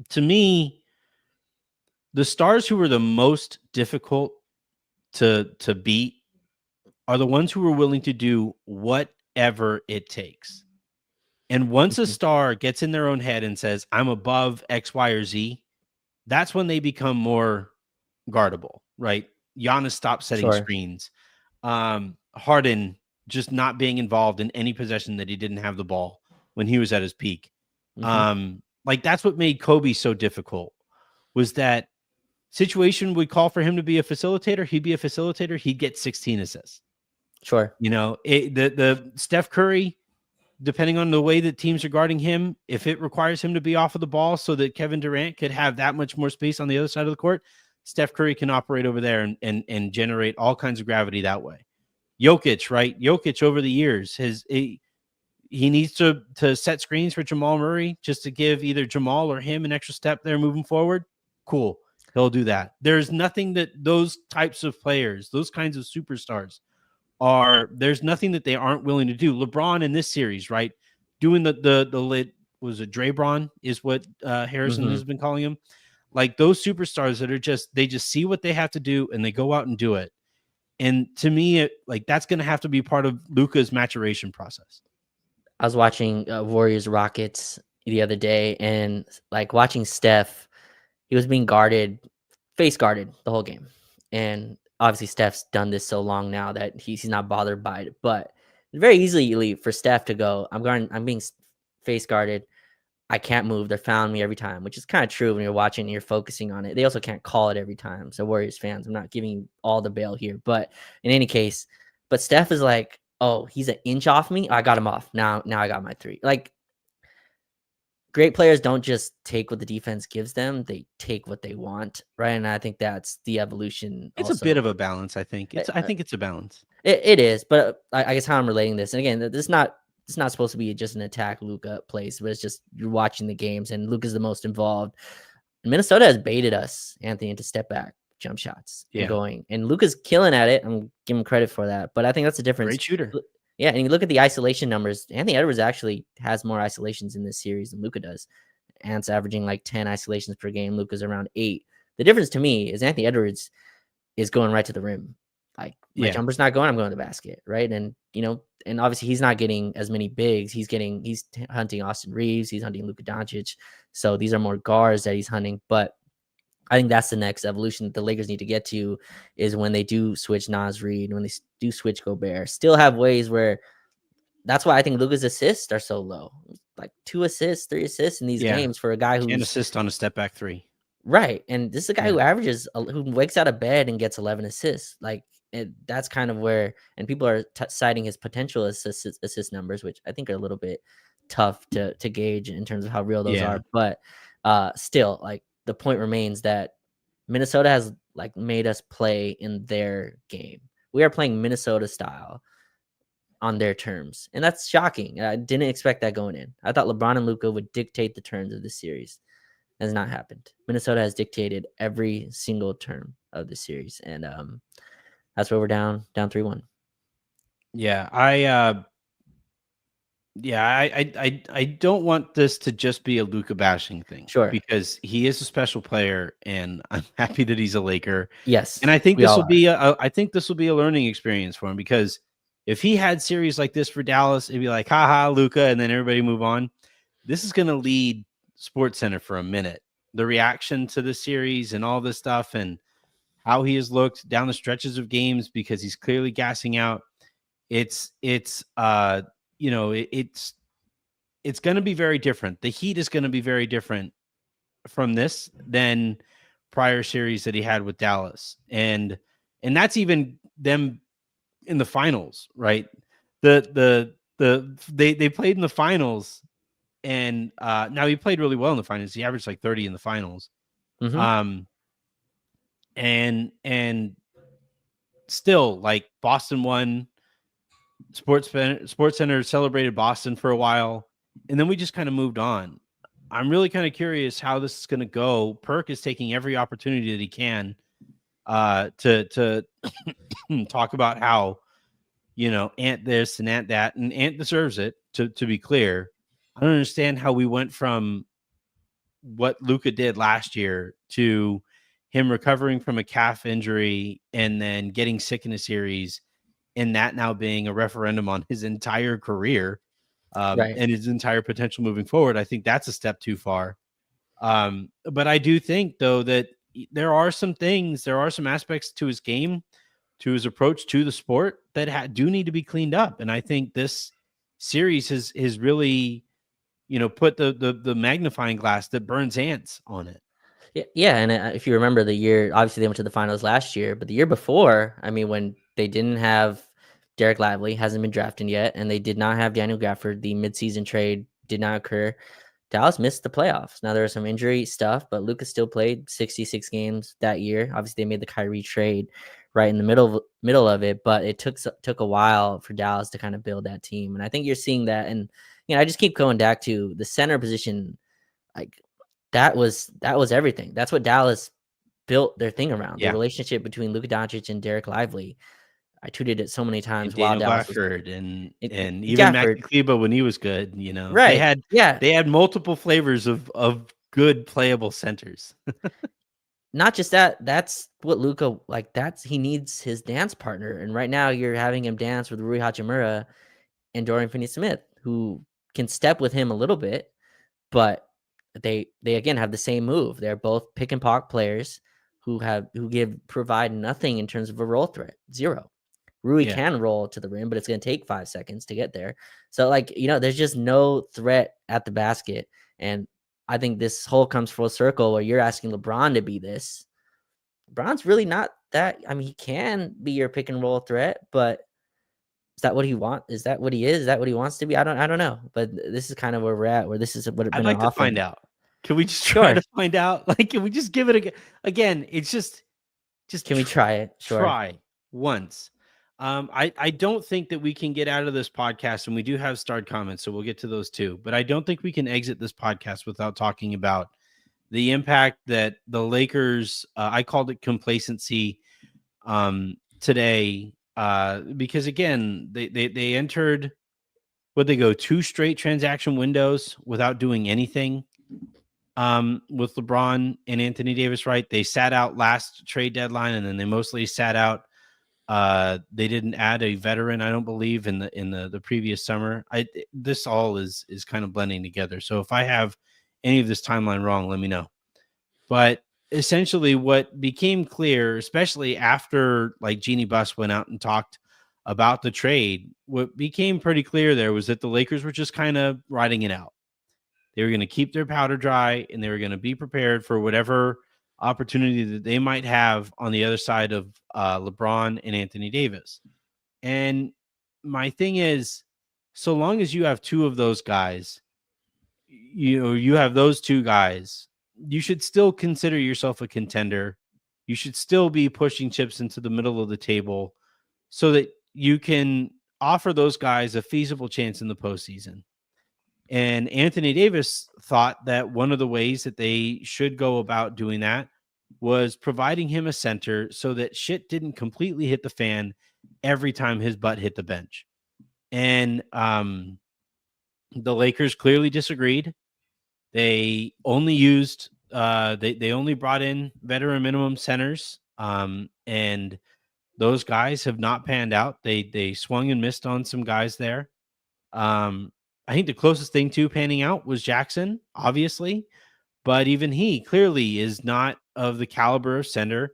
to me, the stars who were the most difficult to beat are the ones who are willing to do whatever it takes. And once a star gets in their own head and says, I'm above X, Y, or Z, that's when they become more guardable, right? Giannis stopped setting screens. Harden just not being involved in any possession that he didn't have the ball when he was at his peak. Like that's what made Kobe so difficult, was that situation would call for him to be a facilitator. He'd be a facilitator. He'd get 16 assists. Sure. You know, the Steph Curry, depending on the way that teams are guarding him, if it requires him to be off of the ball so that Kevin Durant could have that much more space on the other side of the court, Steph Curry can operate over there and generate all kinds of gravity that way. Jokic, right? Jokic over the years he needs to set screens for Jamal Murray just to give either Jamal or him an extra step there moving forward. Cool. He'll do that. There's nothing that those types of players, those kinds of superstars there's nothing that they aren't willing to do. LeBron in this series, right? Doing the lit was a Draybron is what Harrison has been calling him. Like those superstars that are they just see what they have to do and they go out and do it. And to me, that's going to have to be part of Luka's maturation process. I was watching Warriors Rockets the other day, and like watching Steph, he was being face guarded the whole game. And obviously Steph's done this so long now that he's not bothered by it, but very easily for Steph to go, I'm being face guarded. I can't move. They're fouling me every time, which is kind of true when you're watching and you're focusing on it. They also can't call it every time. So Warriors fans, I'm not giving you all the bail here, but in any case, but Steph is like, oh, he's an inch off me. I got him off. Now I got my three. Like great players don't just take what the defense gives them. They take what they want. Right. And I think that's the evolution. It's also a bit of a balance. I think I think it's a balance. It is, but I guess how I'm relating this. And again, it's not supposed to be just an attack Luka plays, but it's just you're watching the games and Luka's the most involved. Minnesota has baited us, Anthony, into step back jump shots and going. And Luka's killing at it. I'm giving him credit for that. But I think that's the difference. Great shooter. Yeah, and you look at the isolation numbers. Anthony Edwards actually has more isolations in this series than Luka does. Ant's averaging like 10 isolations per game. Luka's around 8. The difference to me is Anthony Edwards is going right to the rim. Like my Yeah. jumper's not going, I'm going to the basket, right? And and obviously he's not getting as many bigs. He's hunting Austin Reeves. He's hunting Luka Dončić. So these are more guards that he's hunting. But I think that's the next evolution that the Lakers need to get to is when they do switch Nas Reed, when they do switch Gobert, still have ways where that's why I think Luka's assists are so low. Like 2 assists, 3 assists in these Yeah. games for a guy Can't who's assist on a step back 3. right. And this is a guy Yeah. who averages, who wakes out of bed and gets 11 assists. Like that's kind of where, and people are citing his potential assist numbers, which I think are a little bit tough to gauge in terms of how real those Yeah. are. But still, like the point remains that Minnesota has like made us play in their game. We are playing Minnesota style on their terms, and that's shocking. I didn't expect that going in. I thought LeBron and Luka would dictate the terms of this series. Has not happened. Minnesota has dictated every single term of the series, and that's where we're down 3-1. Yeah. I don't want this to just be a Luka bashing thing Sure. because he is a special player, and I'm happy that he's a Laker. Yes. And I think we this all will are. be a learning experience for him, because if he had series like this for Dallas, it'd be like, haha, Luka, and then everybody move on. This is going to lead SportsCenter for a minute. The reaction to the series and all this stuff, and how he has looked down the stretches of games, because he's clearly gassing out. It's going to be very different. The heat is going to be very different from this than prior series that he had with Dallas. And that's even them in the finals, right? They played in the finals, and now he played really well in the finals. He averaged like 30 in the finals. Mm-hmm. And still, like, Boston won. SportsCenter celebrated Boston for a while, and then we just kind of moved on. I'm really kind of curious how this is going to go. Perk is taking every opportunity that he can to talk about how, Ant this and Ant that, and Ant deserves it. To be clear, I don't understand how we went from what Luka did last year to him recovering from a calf injury and then getting sick in a series, and that now being a referendum on his entire career, Right. and his entire potential moving forward. I think that's a step too far. But I do think, though, that there are some aspects to his game, to his approach to the sport, that do need to be cleaned up. And I think this series has really, put the magnifying glass that burns ants on it. Yeah, and if you remember the year, obviously they went to the finals last year, but the year before, I mean, when they didn't have Derek Lively, hasn't been drafted yet, and they did not have Daniel Gafford, the midseason trade did not occur. Dallas missed the playoffs. Now there was some injury stuff, but Lucas still played 66 games that year. Obviously, they made the Kyrie trade right in the middle of it, but it took a while for Dallas to kind of build that team, and I think you're seeing that. And I just keep going back to the center position, like. That was everything. That's what Dallas built their thing around. The Yeah. relationship between Luka Dončić and Derek Lively. I tweeted it so many times And while Daniel Dallas was Gafford and even Gafford. Maxi Kleber when he was good, Right. Yeah. they had multiple flavors of good playable centers. Not just that. That's what Luka he needs his dance partner. And right now you're having him dance with Rui Hachimura and Dorian Finney-Smith, who can step with him a little bit, but they again have the same move. They're both pick and pop players who provide nothing in terms of a roll threat. Zero. Rui can roll to the rim, but it's going to take 5 seconds to get there. So there's just no threat at the basket. And I think this whole comes full circle where you're asking LeBron to be this. LeBron's really not that. I mean, he can be your pick and roll threat, but is that what he wants? Is that what he is? Is that what he wants to be? I don't know. But this is kind of where we're at, where this is what it's I'd been like to offering. find out. Can we just try to find out? Like, can we just give it again? It's just can we try it? Sure. Try once. I don't think that we can get out of this podcast, and we do have starred comments, so we'll get to those too. But I don't think we can exit this podcast without talking about the impact that the Lakers, I called it complacency today, Because again, they entered, would they go 2 straight transaction windows without doing anything with LeBron and Anthony Davis, right? They sat out last trade deadline, and then they mostly sat out. They didn't add a veteran, I don't believe, in the previous summer. This all is kind of blending together. So if I have any of this timeline wrong, let me know. But essentially, what became clear, especially after like Jeannie Buss went out and talked about the trade, what became pretty clear there was that the Lakers were just kind of riding it out. They were going to keep their powder dry, and they were going to be prepared for whatever opportunity that they might have on the other side of LeBron and Anthony Davis. And my thing is, so long as you have two of those guys, you have those two guys, you should still consider yourself a contender. You should still be pushing chips into the middle of the table so that you can offer those guys a feasible chance in the postseason. And Anthony Davis thought that one of the ways that they should go about doing that was providing him a center so that shit didn't completely hit the fan every time his butt hit the bench. And the Lakers clearly disagreed. They only used they only brought in veteran minimum centers, and those guys have not panned out. They swung and missed on some guys there. I think the closest thing to panning out was Jackson, obviously, but even he clearly is not of the caliber of center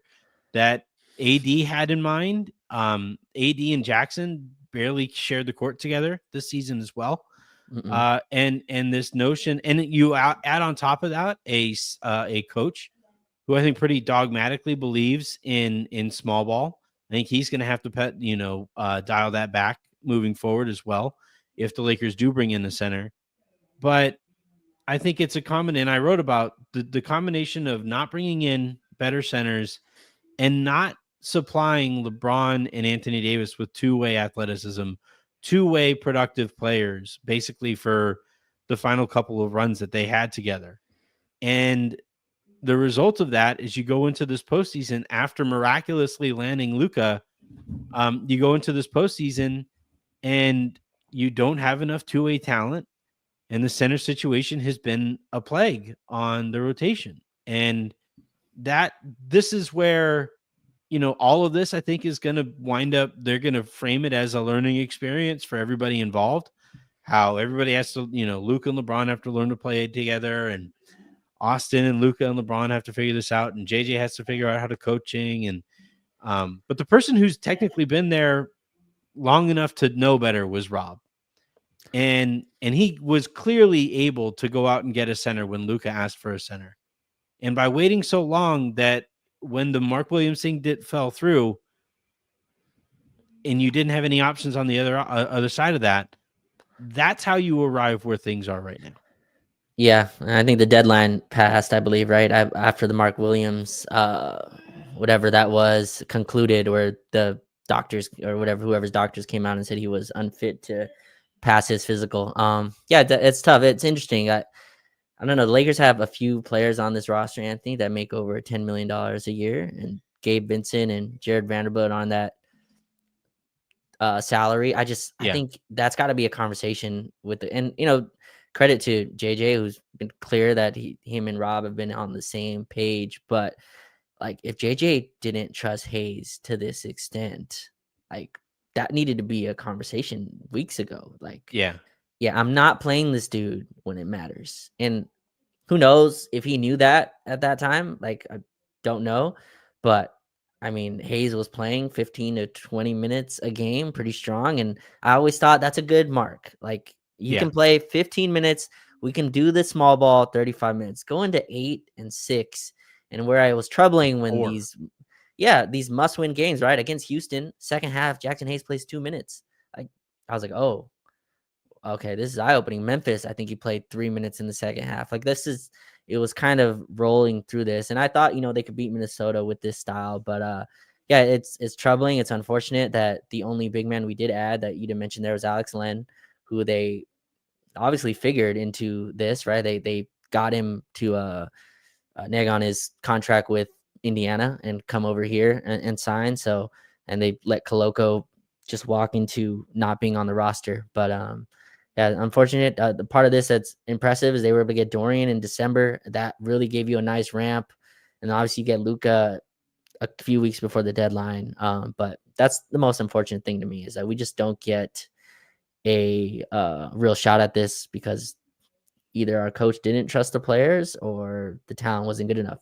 that AD had in mind. AD and Jackson barely shared the court together this season as well. And this notion, and you add on top of that a coach who I think pretty dogmatically believes in small ball. I think he's going to have to dial that back moving forward as well if the Lakers do bring in the center. But I think it's a common, and I wrote about the combination of not bringing in better centers and not supplying LeBron and Anthony Davis with two-way athleticism, two-way productive players, basically for the final couple of runs that they had together. And the result of that is you go into this postseason after miraculously landing Luka. You go into this postseason and you don't have enough two-way talent, and the center situation has been a plague on the rotation. And this is where, all of this I think is going to wind up, they're going to frame it as a learning experience for everybody involved. How everybody has to, Luka and LeBron have to learn to play together, and Austin and Luka and LeBron have to figure this out, and JJ has to figure out how to coaching. And but the person who's technically been there long enough to know better was Rob. And he was clearly able to go out and get a center when Luka asked for a center. And by waiting so long that when the Mark Williams thing fell through and you didn't have any options on the other side of that, that's how you arrive where things are right now. Yeah, I think the deadline passed, I believe, right after the Mark Williams, whatever that was, concluded, where the doctors or whoever's doctors came out and said he was unfit to pass his physical. Yeah, it's tough. It's interesting. I don't know. The Lakers have a few players on this roster, Anthony, that make over $10 million a year, and Gabe Vincent and Jared Vanderbilt on that salary. I think that's got to be a conversation with credit to JJ, who's been clear that him and Rob have been on the same page. But like, if JJ didn't trust Hayes to this extent, like, that needed to be a conversation weeks ago. Like, yeah, I'm not playing this dude when it matters. And who knows if he knew that at that time? Like, I don't know. But I mean, Hayes was playing 15 to 20 minutes a game, pretty strong. And I always thought that's a good mark. Like, you can play 15 minutes. We can do the small ball 35 minutes. Go into 8 and 6. And where I was troubling when these must-win games, right? Against Houston, second half, Jackson Hayes plays 2 minutes. I was like, oh, okay, this is eye-opening. Memphis, I think he played 3 minutes in the second half. Like, it was kind of rolling through this. And I thought, they could beat Minnesota with this style. But, yeah, it's troubling. It's unfortunate that the only big man we did add that you didn't mention there was Alex Len, who they obviously figured into this, right? They got him to neg on his contract with Indiana and come over here and sign. So, and they let Koloko just walk into not being on the roster. But yeah, unfortunate. The part of this that's impressive is they were able to get Dorian in December. That really gave you a nice ramp, and obviously you get Luka a few weeks before the deadline. But that's the most unfortunate thing to me, is that we just don't get a real shot at this because either our coach didn't trust the players or the talent wasn't good enough.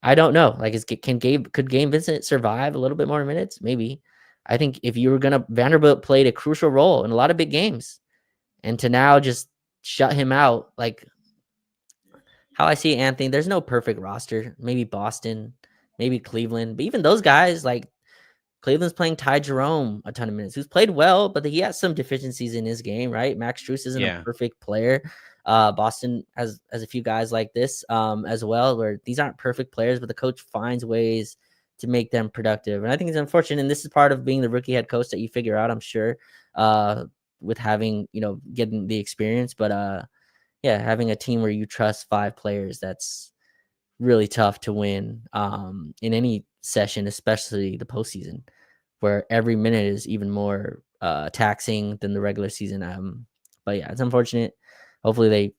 I don't know. Like, could Gabe Vincent survive a little bit more minutes? Maybe. I think if you were gonna, Vanderbilt played a crucial role in a lot of big games, and to now just shut him out, like how I see Anthony, there's no perfect roster. Maybe Boston, maybe Cleveland, but even those guys, like Cleveland's playing Ty Jerome a ton of minutes, who's played well, but he has some deficiencies in his game, right? Max Strus isn't a perfect player. Boston has a few guys like this as well, where these aren't perfect players, but the coach finds ways to make them productive. And I think it's unfortunate, and this is part of being the rookie head coach that you figure out, I'm sure, with having, getting the experience. But yeah, having a team where you trust 5 players, that's really tough to win in any session, especially the postseason, where every minute is even more taxing than the regular season. But yeah, it's unfortunate. Hopefully they,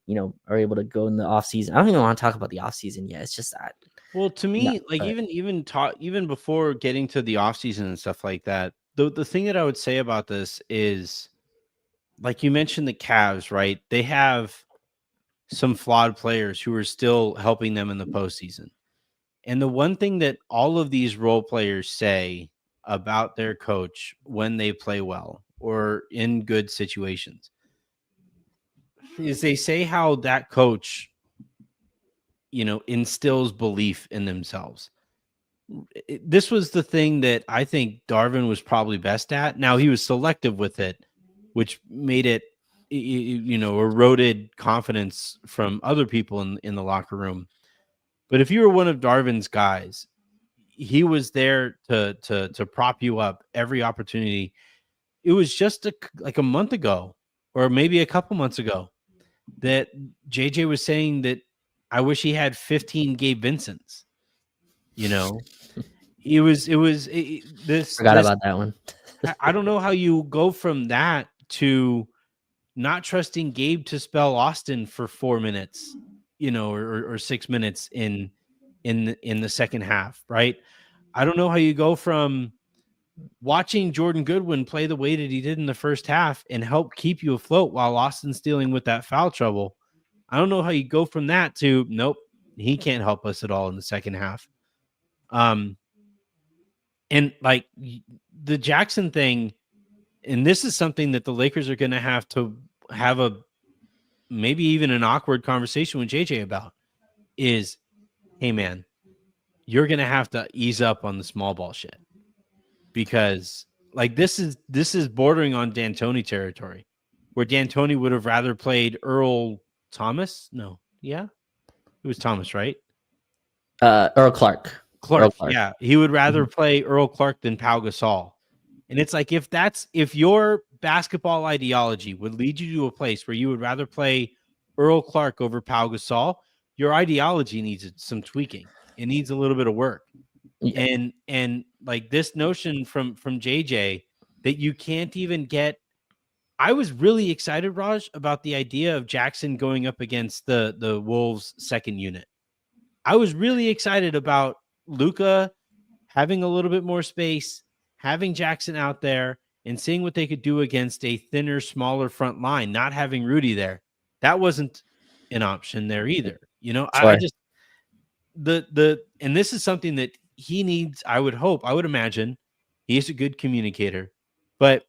are able to go in the off season. I don't even want to talk about the off season yet. It's just that. Well, to me, even before getting to the off season and stuff like that, the thing that I would say about this is, like you mentioned, the Cavs, right? They have some flawed players who are still helping them in the postseason. And the one thing that all of these role players say about their coach when they play well or in good situations is they say how that coach, instills belief in themselves. This was the thing that I think Darvin was probably best at. Now, he was selective with it, which made it, eroded confidence from other people in the locker room. But if you were one of Darvin's guys, he was there to prop you up every opportunity. It was just like a month ago, or maybe a couple months ago, that JJ was saying that I wish he had 15 Gabe Vincents. Forgot about that one. I don't know how you go from that to not trusting Gabe to spell Austin for 4 minutes, or 6 minutes in the second half, right? I don't know how you go from watching Jordan Goodwin play the way that he did in the first half and help keep you afloat while Austin's dealing with that foul trouble. I don't know how you go from that to, nope, he can't help us at all in the second half. And like the Jackson thing, and this is something that the Lakers are going to have a maybe even an awkward conversation with JJ about, is, hey man, you're going to have to ease up on the small ball shit, because like this is bordering on D'Antoni territory, where D'Antoni would have rather played Earl Thomas. No, yeah, it was Thomas, right? Earl Clark. Yeah, he would rather play Earl Clark than Pau Gasol. And it's like, if your basketball ideology would lead you to a place where you would rather play Earl Clark over Pau Gasol, your ideology needs some tweaking. It needs a little bit of work. Yeah. And like this notion from JJ that you can't even get. I was really excited, Raj, about the idea of Jackson going up against the Wolves second unit. I was really excited about Luka having a little bit more space, having Jackson out there, and seeing what they could do against a thinner, smaller front line, not having Rudy there. That wasn't an option there either. Sure. I just and this is something that he needs. I would imagine he's a good communicator, but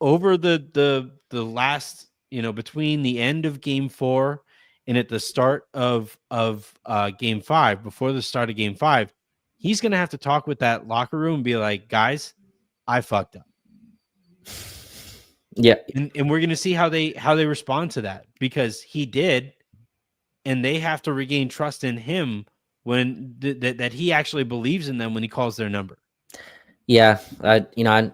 over the last, between the end of game 4 and at the start of game 5, before the start of game 5, he's going to have to talk with that locker room and be like, guys, I fucked up. Yeah. And we're going to see how they respond to that, because he did, and they have to regain trust in him when that he actually believes in them when he calls their number. Yeah. I'm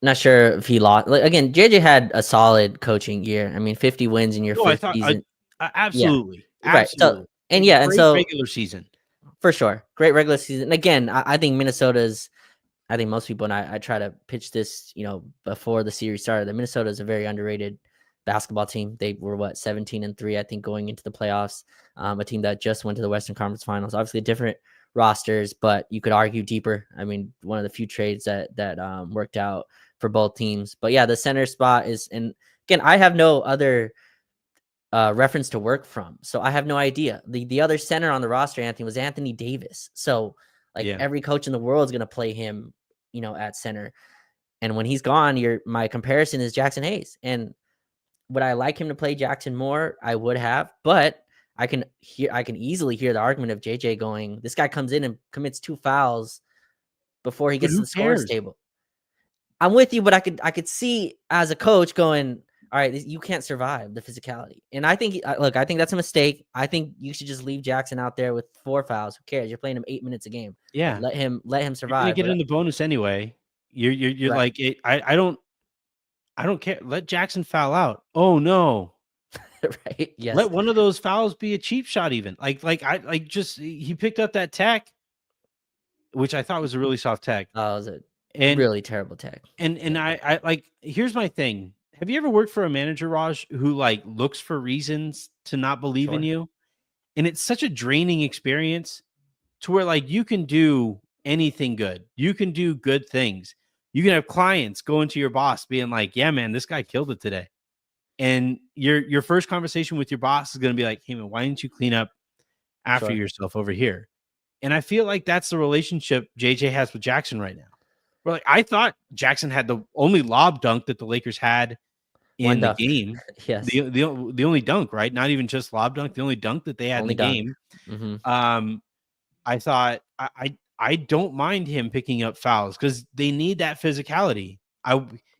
not sure if he lost. Like, again, JJ had a solid coaching year. I mean, 50 wins in your fifth season. Absolutely. Yeah. Right. So, and so regular season. For sure. Great regular season. And again, I think Minnesota's I think most people, and I try to pitch this, before the series started, that Minnesota is a very underrated basketball team. They were 17-3, I think, going into the playoffs. A team that just went to the Western Conference Finals. Obviously, different rosters, but you could argue deeper. I mean, one of the few trades that worked out for both teams. But yeah, the center spot is, and again, I have no other reference to work from, so I have no idea. The other center on the roster, Anthony, was Anthony Davis. So like every coach in the world is going to play him, at center. And when he's gone, my comparison is Jackson Hayes. And would I like him to play Jackson more? I would have, but I can easily hear the argument of JJ going, this guy comes in and commits 2 fouls before he gets to the scores table. I'm with you, but I could see as a coach going, all right, you can't survive the physicality. And I think that's a mistake. I think you should just leave Jackson out there with 4 fouls. Who cares? You're playing him 8 minutes a game. Yeah. Let him survive. You're gonna get in the bonus anyway. You're right. like, I don't care. Let Jackson foul out. Oh no. Right. Yes. Let one of those fouls be a cheap shot even. He picked up that tech, which I thought was a really soft tech. Oh, it was a really terrible tech. And I like, here's my thing. Have you ever worked for a manager, Raj, who like looks for reasons to not believe in you? And it's such a draining experience to where like you can do anything good. You can do good things. You can have clients going to your boss being like, yeah, man, this guy killed it today. And your first conversation with your boss is going to be like, hey, man, why didn't you clean up after yourself over here? And I feel like that's the relationship JJ has with Jackson right now. Where like, I thought Jackson had the only lob dunk that the Lakers had in the game. Yes. The only dunk, right? Not even just lob dunk, the only dunk that they had in the game. Mm-hmm. I thought I don't mind him picking up fouls because they need that physicality.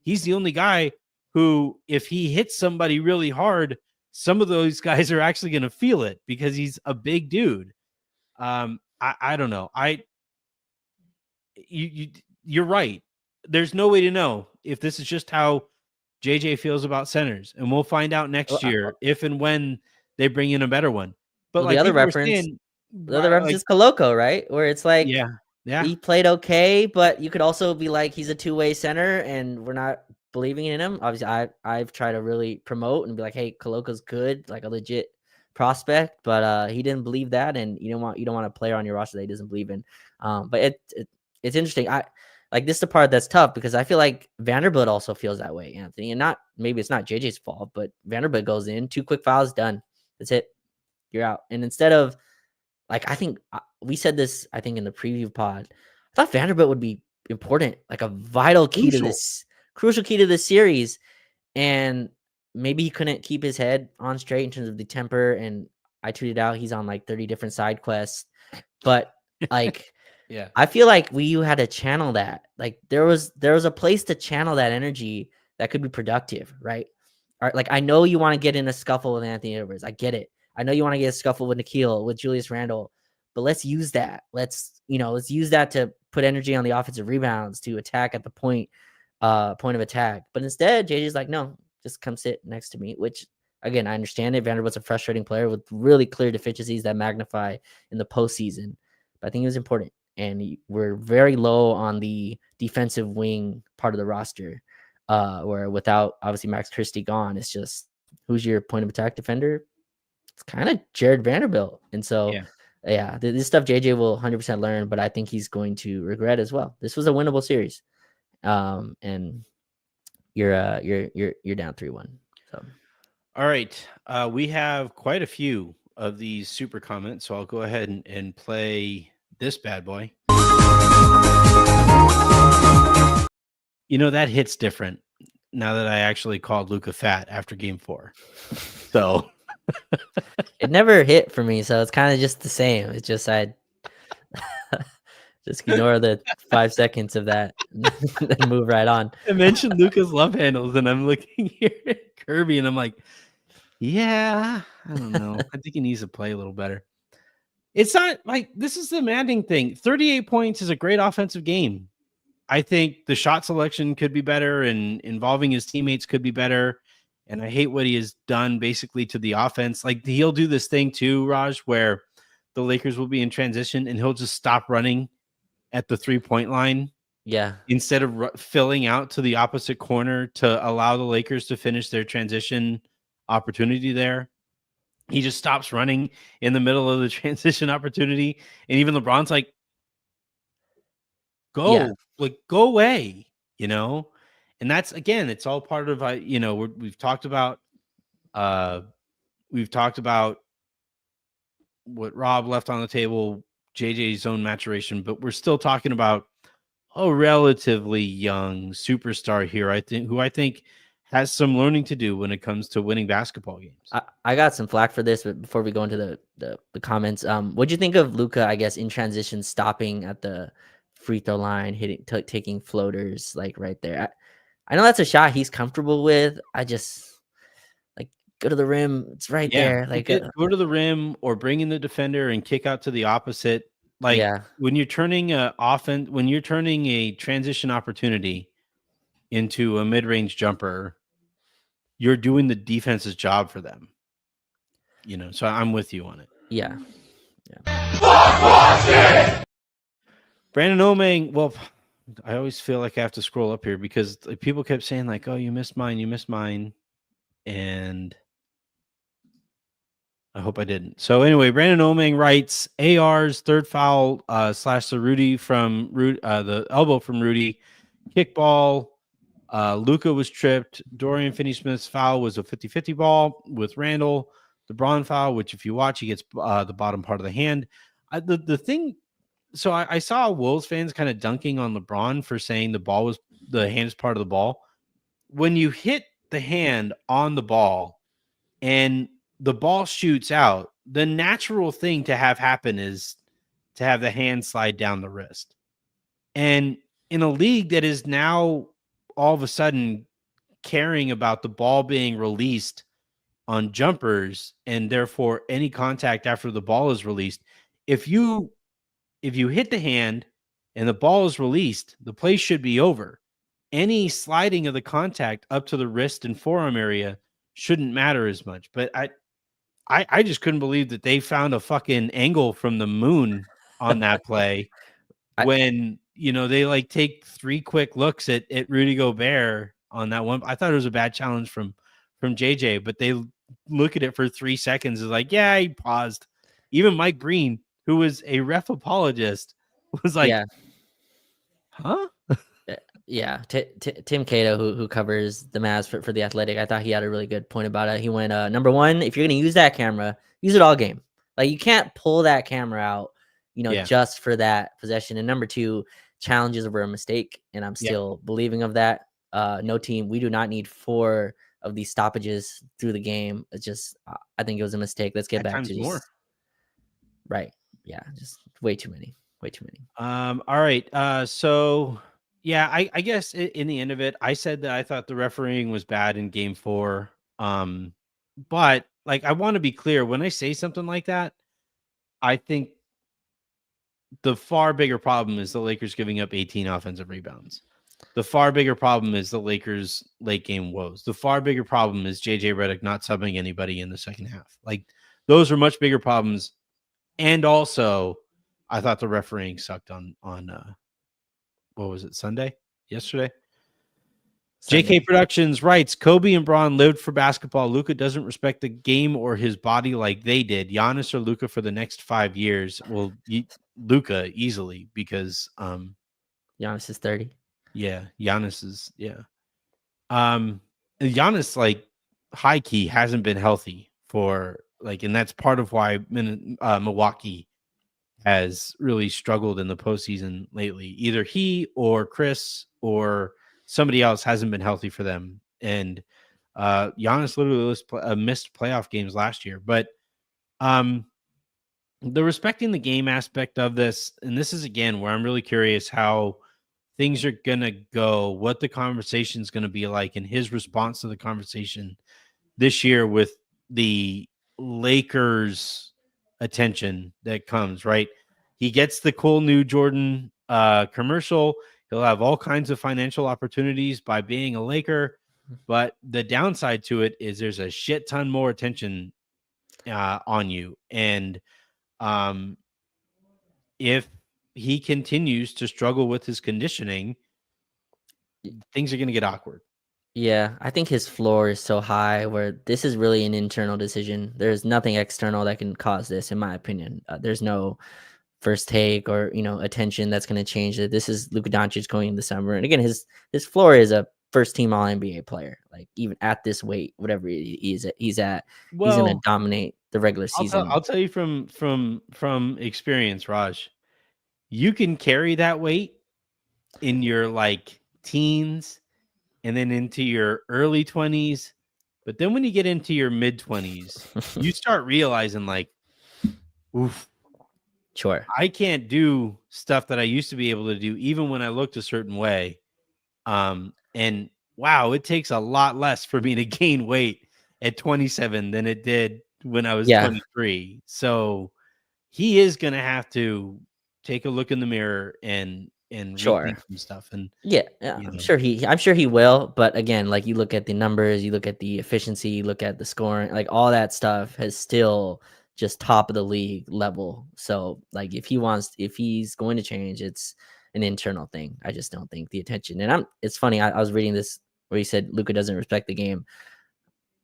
He's the only guy who, if he hits somebody really hard, some of those guys are actually going to feel it because he's a big dude. I don't know. You're right. There's no way to know if this is just how JJ feels about centers, and we'll find out next year if and when they bring in a better one. But like the other reference is Koloko, right? Where it's like, he played okay, but you could also be like, he's a 2-way center, and we're not believing in him. Obviously, I've tried to really promote and be like, hey, Koloko's good, like a legit prospect, but he didn't believe that, and you don't want a player on your roster that he doesn't believe in. But it's interesting. This is the part that's tough because I feel like Vanderbilt also feels that way, Anthony, and maybe it's not JJ's fault, but Vanderbilt goes in 2 quick fouls, done. That's it. You're out. And instead of like, I think we said this, I think in the preview pod, I thought Vanderbilt would be important, like a vital key to this, crucial key to this series. And maybe he couldn't keep his head on straight in terms of the temper. And I tweeted out, he's on like 30 different side quests, but like, yeah, I feel like you had to channel that. Like there was a place to channel that energy that could be productive, right? All right, like I know you want to get in a scuffle with Anthony Edwards. I get it. I know you want to get a scuffle with Nikhil, with Julius Randle, but let's use that. Let's use that to put energy on the offensive rebounds, to attack at the point of attack. But instead, JJ's like, no, just come sit next to me, which again, I understand it. Vanderbilt's a frustrating player with really clear deficiencies that magnify in the postseason. But I think it was important. And we're very low on the defensive wing part of the roster, where without obviously Max Christie gone, it's just, who's your point of attack defender? It's kind of Jared Vanderbilt. And so, this stuff JJ will 100% learn, but I think he's going to regret as well. This was a winnable series, and you're down 3-1. So, all right, we have quite a few of these super comments, so I'll go ahead and play this bad boy. That hits different now that I actually called Luka fat after game 4. So it never hit for me, so it's kind of just the same. It's just I just ignore the 5 seconds of that and move right on. I mentioned Luka's love handles, and I'm looking here at Kirby, and I'm like, yeah, I don't know. I think he needs to play a little better. It's not like, this is the Manning thing. 38 points is a great offensive game. I think the shot selection could be better, and involving his teammates could be better. And I hate what he has done basically to the offense. Like, he'll do this thing too, Raj, where the Lakers will be in transition and he'll just stop running at the 3-point line Yeah. instead of filling out to the opposite corner to allow the Lakers to finish their transition opportunity there. He just stops running in the middle of the transition opportunity. And even LeBron's like, Yeah. go away, you know? And that's, again, it's all part of, you know, we've talked about, uh, we've talked about what Rob left on the table, JJ's own maturation, but we're still talking about a relatively young superstar here, who I think has some learning to do when it comes to winning basketball games. I got some flack for this, but before we go into the comments, what'd you think of Luka, I guess, in transition, stopping at the free throw line, taking floaters like right there? I know that's a shot he's comfortable with. I just like go to the rim. It's right Yeah, there. Like, go to the rim or bring in the defender and kick out to the opposite. Like yeah, when you're turning when you're turning a transition opportunity into a mid-range jumper, you're doing the defense's job for them. You know, so I'm with you on it. yeah. Brandon Omeng, well, I always feel like I have to scroll up here because people kept saying like, "Oh, you missed mine," and I hope I didn't. So anyway, Brandon Omeng writes AR's third foul slash the the elbow from Rudy, kickball. Luka was tripped. Dorian Finney-Smith's foul was a 50-50 ball with Randall. The Braun foul, which if you watch, he gets the bottom part of the hand. The thing. So I saw Wolves fans kind of dunking on LeBron for saying the hand is part of the ball. When you hit the hand on the ball and the ball shoots out, the natural thing to have happen is to have the hand slide down the wrist. And in a league that is now all of a sudden caring about the ball being released on jumpers and therefore any contact after the ball is released, if you hit the hand and the ball is released, the play should be over. Any sliding of the contact up to the wrist and forearm area shouldn't matter as much. But I just couldn't believe that they found a fucking angle from the moon on that play I, when, you know, they like take 3 quick looks at Rudy Gobert on that one. I thought it was a bad challenge from JJ, but they look at it for 3 seconds is like, yeah, he paused. Even Mike Breen, who was a ref apologist, was like, yeah. huh? Yeah, Tim Cato, who covers the Mavs for the Athletic, I thought he had a really good point about it. He went, number one, if you're going to use that camera, use it all game. Like, you can't pull that camera out, Yeah. just for that possession. And number two, challenges were a mistake, and I'm still believing of that. No team, we do not need 4 of these stoppages through the game. It's just, I think it was a mistake. Let's get At back times to these. more. Right. Yeah, just way too many. All right. So yeah, I guess in the end of it, I said that I thought the refereeing was bad in game 4. But like, I want to be clear when I say something like that, I think the far bigger problem is the Lakers giving up 18 offensive rebounds. The far bigger problem is the Lakers' late game woes. The far bigger problem is JJ Redick not subbing anybody in the second half. Like, those are much bigger problems. And also, I thought the refereeing sucked on what was it, yesterday? Sunday. JK Productions writes, Kobe and Braun lived for basketball. Luka doesn't respect the game or his body like they did. Giannis or Luka for the next 5 years? Well, Luka easily, because Giannis is 30. yeah, Giannis is, yeah. Giannis, like, high key hasn't been healthy for, like, and that's part of why Milwaukee has really struggled in the postseason lately. Either he or Chris or somebody else hasn't been healthy for them. And Giannis literally missed playoff games last year. But the respecting the game aspect of this, and this is again where I'm really curious how things are going to go, what the conversation is going to be like, and his response to the conversation this year with the Lakers attention that comes, right? He gets the cool new Jordan commercial. He'll have all kinds of financial opportunities by being a Laker, but the downside to it is there's a shit ton more attention on you. And if he continues to struggle with his conditioning, things are going to get awkward. Yeah, I think his floor is so high where this is really an internal decision. There's nothing external that can cause this, in my opinion. There's no first take or attention that's going to change it. This is Luka Dončić going in the summer, and again, his floor is a first team All NBA player. Like even at this weight, whatever he's at, he's going to Well, dominate the regular season. I'll tell you from experience, Raj, you can carry that weight in your like teens and then into your early 20s, but then when you get into your mid 20s, you start realizing like, oof, Sure. I can't do stuff that I used to be able to do even when I looked a certain way. And wow, it takes a lot less for me to gain weight at 27 than it did when I was 23. So he is going to have to take a look in the mirror and Sure. rethink some stuff. And Yeah, I'm sure he will. But again, like you look at the numbers, you look at the efficiency, you look at the scoring, like all that stuff has still just top of the league level. So like if he's going to change, it's an internal thing. I just don't think the attention. And it's funny, I was reading this where he said Luka doesn't respect the game.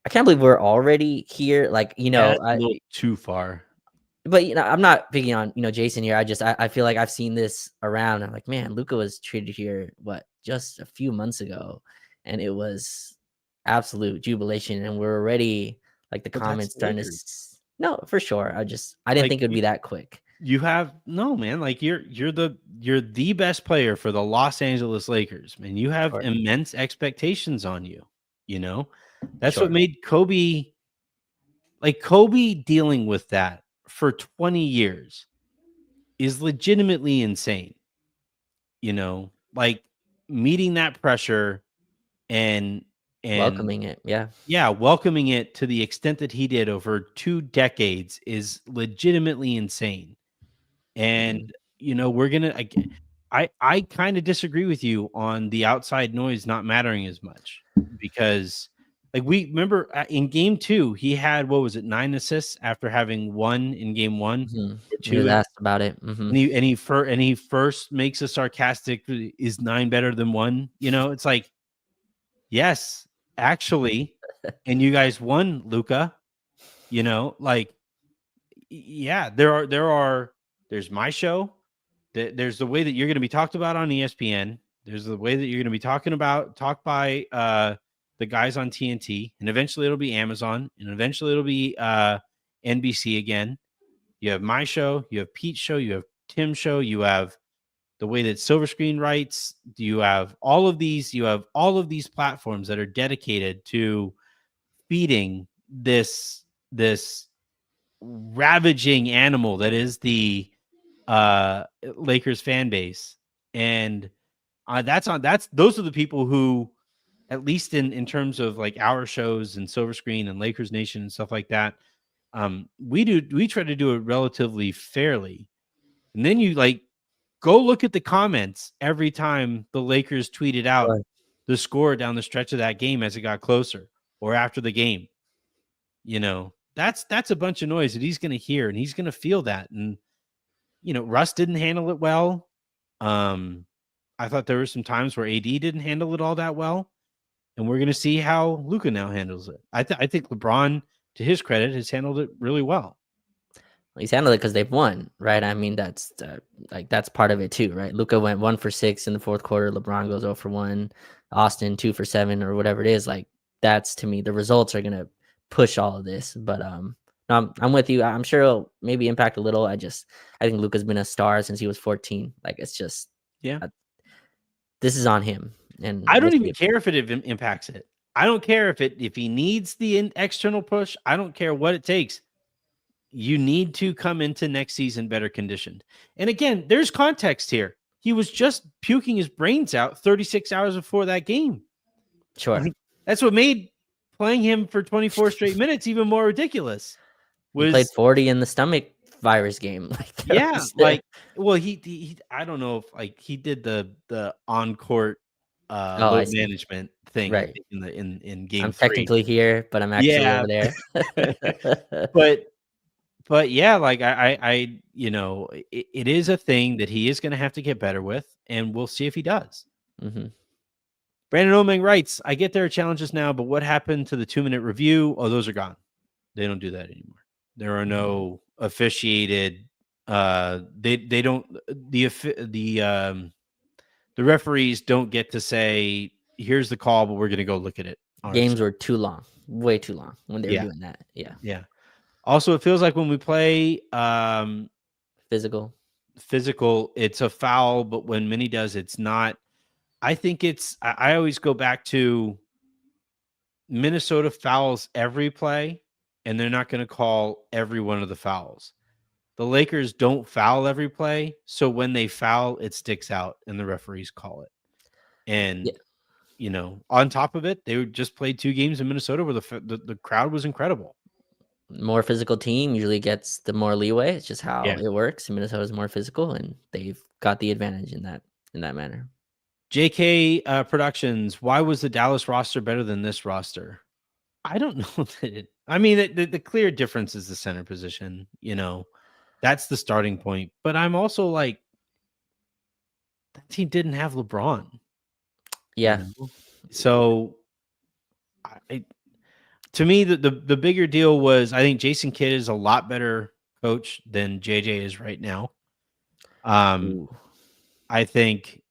I can't believe we're already here. Like, that's a little too far. But I'm not picking on Jason here. I feel like I've seen this around. I'm like, man, Luka was treated here just a few months ago, and it was absolute jubilation. And we're already like the comments starting to. No, for sure. I didn't think it would be that quick. You have no, man. Like you're the best player for the Los Angeles Lakers, man. You have immense expectations on you. That's what made Kobe. Like Kobe dealing with that for 20 years is legitimately insane. Like meeting that pressure and welcoming it. Yeah, welcoming it to the extent that he did over 2 decades is legitimately insane. And we're going to I kind of disagree with you on the outside noise not mattering as much, because like we remember in game 2, he had, what was it, 9 assists after having 1 in game 1 or 2. He was asked about it. And he first makes a sarcastic, is 9 better than 1? It's like, yes, actually. And you guys won, Luka. Like, yeah, there's my show. There's the way that you're going to be talked about on ESPN. There's the way that you're going to be talked by the guys on TNT, and eventually it'll be Amazon, and eventually it'll be NBC again. You have my show, you have Pete's show, you have Tim's show, you have the way that Silver Screen writes. You have all of these platforms that are dedicated to feeding this ravaging animal that is the Lakers fan base. And those are the people who, at least in terms of like our shows and Silver Screen and Lakers Nation and stuff like that, we try to do it relatively fairly. And then you like go look at the comments every time the Lakers tweeted out the score down the stretch of that game as it got closer or after the game. That's a bunch of noise that he's going to hear, and he's going to feel that. And Russ didn't handle it well. I thought there were some times where AD didn't handle it all that well, and we're going to see how Luka now handles it. I think LeBron, to his credit, has handled it really well. He's handled it because they've won, right? I mean, that's that's part of it too, right? Luka went 1 for 6 in the fourth quarter. LeBron goes 0 for 1. Austin 2 for 7 or whatever it is. Like that's, to me, the results are gonna push all of this. But no, I'm with you. I'm sure it'll maybe impact a little. I think Luka's been a star since he was 14. Like it's just this is on him. And I don't even care if it impacts it. I don't care if he needs the external push. I don't care what it takes. You need to come into next season better conditioned. And again, there's context here. He was just puking his brains out 36 hours before that game. Sure. That's what made playing him for 24 straight minutes even more ridiculous. He played 40 in the stomach virus game. He I don't know if like he did the on-court load management thing, right, in game 3. I'm technically here, but I'm actually over there. But but yeah, like it is a thing that he is going to have to get better with, and we'll see if he does. Mm-hmm. Brandon Omeng writes, I get there are challenges now, but what happened to the 2-minute review? Oh, those are gone. They don't do that anymore. There are no officiated. They don't the referees don't get to say here's the call, but we're going to go look at it. Games were too long, way too long when they were doing that. Yeah. Yeah. Also, it feels like when we play Physical, it's a foul, but when Minnie does, it's not. I think I always go back to Minnesota fouls every play, and they're not going to call every one of the fouls. The Lakers don't foul every play, so when they foul, it sticks out, and the referees call it. And on top of it, they just played 2 games in Minnesota where the crowd was incredible. more physical team usually gets the more leeway. It's just how it works. Minnesota's more physical, and they've got the advantage in that manner. JK Productions, why was the Dallas roster better than this roster? I don't know that I mean, the clear difference is the center position, that's the starting point. But I'm also like, that team didn't have LeBron. Yeah. So to me, the bigger deal was I think Jason Kidd is a lot better coach than JJ is right now. I think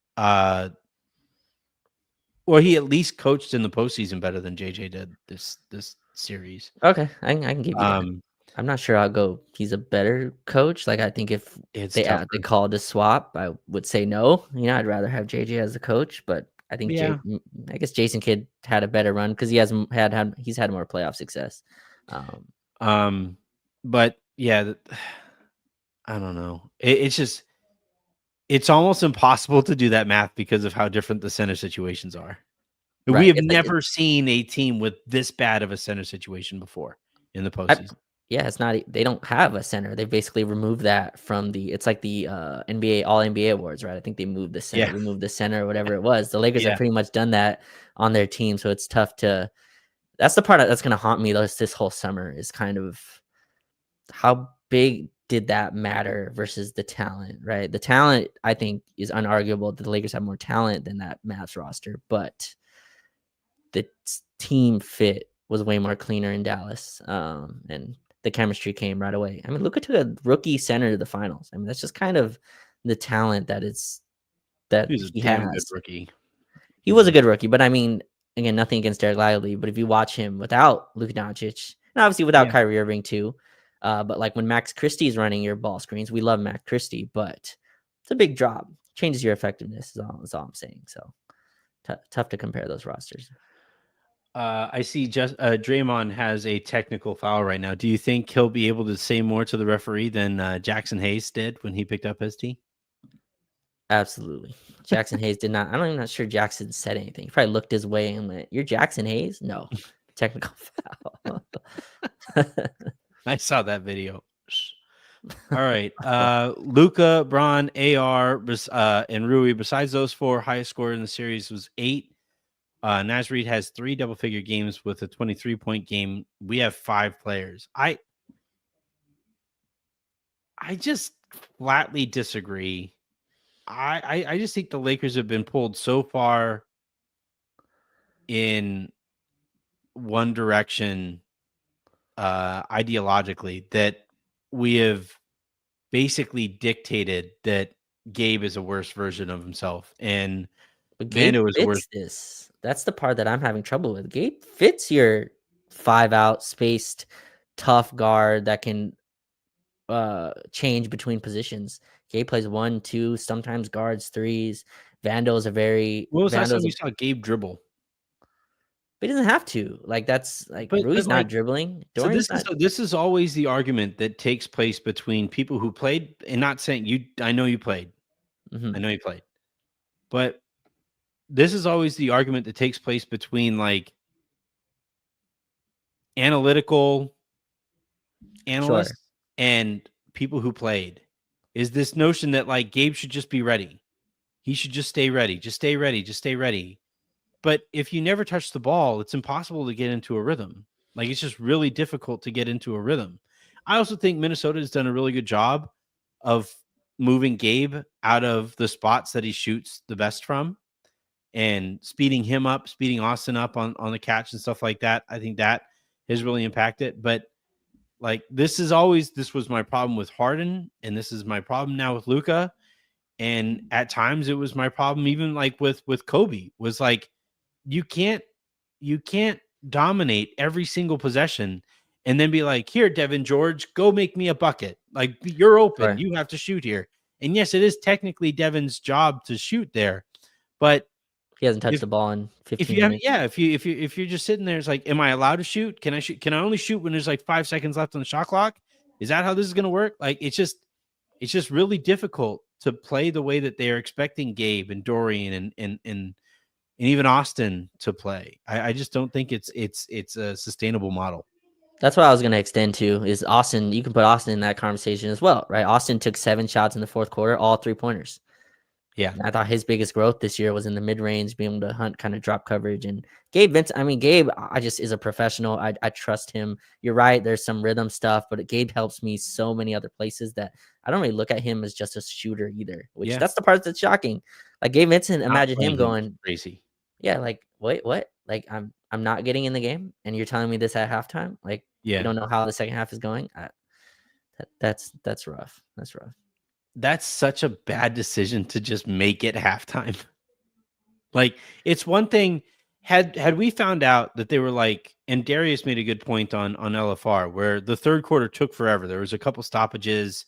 he at least coached in the postseason better than JJ did this series. Okay, I can give you that. I'm not sure I'll go. He's a better coach. Like I think if they called a swap, I would say no. I'd rather have JJ as the coach. But I think I guess Jason Kidd had a better run because he's had more playoff success. But yeah, I don't know. It's just it's almost impossible to do that math because of how different the center situations are. Right. We have never seen a team with this bad of a center situation before in the postseason. It's not. They don't have a center. They basically removed that from it's like the NBA All NBA awards, right? I think they moved the center, removed the center, or whatever it was. The Lakers have pretty much done that on their team, so it's tough to. That's the part that's going to haunt me this whole summer is kind of how big did that matter versus the talent, right? The talent I think is unarguable. The Lakers have more talent than that Mavs roster, but the team fit was way more cleaner in Dallas, and the chemistry came right away. I mean, Luka took a rookie center to the finals. I mean, that's just kind of the talent that he has. Good rookie. He was a good rookie, but I mean, again, nothing against Derek Lively, but if you watch him without Luka Dončić, and obviously without Kyrie Irving too, but like when Max Christie is running your ball screens, we love Max Christie, but it's a big drop. Changes your effectiveness is all I'm saying. So tough to compare those rosters. I see just Draymond has a technical foul right now. Do you think he'll be able to say more to the referee than Jackson Hayes did when he picked up his tee? Absolutely. Jackson Hayes did not. I'm not sure Jackson said anything. He probably looked his way and went, "You're Jackson Hayes?" No. Technical foul. I saw that video. All right. Luka, Bron, AR, and Rui. Besides those 4, highest score in the series was 8. Naz Reid has 3 double-figure games with a 23-point game. We have 5 players. I just flatly disagree. I just think the Lakers have been pulled so far in one direction ideologically that we have basically dictated that Gabe is a worse version of himself and Vando is worse. That's the part that I'm having trouble with. Gabe fits your 5-out spaced tough guard that can change between positions. Gabe plays 1, 2, sometimes guards 3s. Vando's a very. When was the last time you saw Gabe dribble? But he doesn't have to. Like that's like Rui's not dribbling. So this is always the argument that takes place between people who played, and not saying you. I know you played. Mm-hmm. I know you played, but this is always the argument that takes place between like analytical analysts and people who played. Is this notion that like Gabe should just be ready? He should just stay ready. Just stay ready. Just stay ready. But if you never touch the ball, it's impossible to get into a rhythm. Like it's just really difficult to get into a rhythm. I also think Minnesota has done a really good job of moving Gabe out of the spots that he shoots the best from and speeding him up, speeding Austin up on the catch and stuff like that. I think that has really impacted. But like this was my problem with Harden, and this is my problem now with Luka. And at times it was my problem, even like with Kobe, was like you can't dominate every single possession and then be like, here, Devin George, go make me a bucket. Like you're open, Right. you have to shoot here. And yes, it is technically Devin's job to shoot there, but He hasn't touched the ball in if 15 you have, minutes. yeah, if you're just sitting there, it's like, am I allowed to shoot? Can I shoot? Can I only shoot when there's like 5 seconds left on the shot clock? Is that how this is going to work? Like, it's just really difficult to play the way that they are expecting Gabe and Dorian and even Austin to play. I just don't think it's a sustainable model. That's what I was going to extend to is Austin. You can put Austin in that conversation as well, right? Austin took 7 shots in the fourth quarter, all 3-pointers. Yeah. And I thought his biggest growth this year was in the mid-range, being able to hunt kind of drop coverage. And Gabe I just is a professional. I trust him. You're right. There's some rhythm stuff, but Gabe helps me so many other places that I don't really look at him as just a shooter either, which that's the part that's shocking. Like Gabe Vincent, imagine him going crazy. Yeah, like, wait, what? Like, I'm not getting in the game, and you're telling me this at halftime? Like, you don't know how the second half is going? That's rough. That's rough. That's such a bad decision to just make it halftime. Like, it's one thing had we found out that they were like, and Darius made a good point on LFR, where the third quarter took forever. There was a couple stoppages,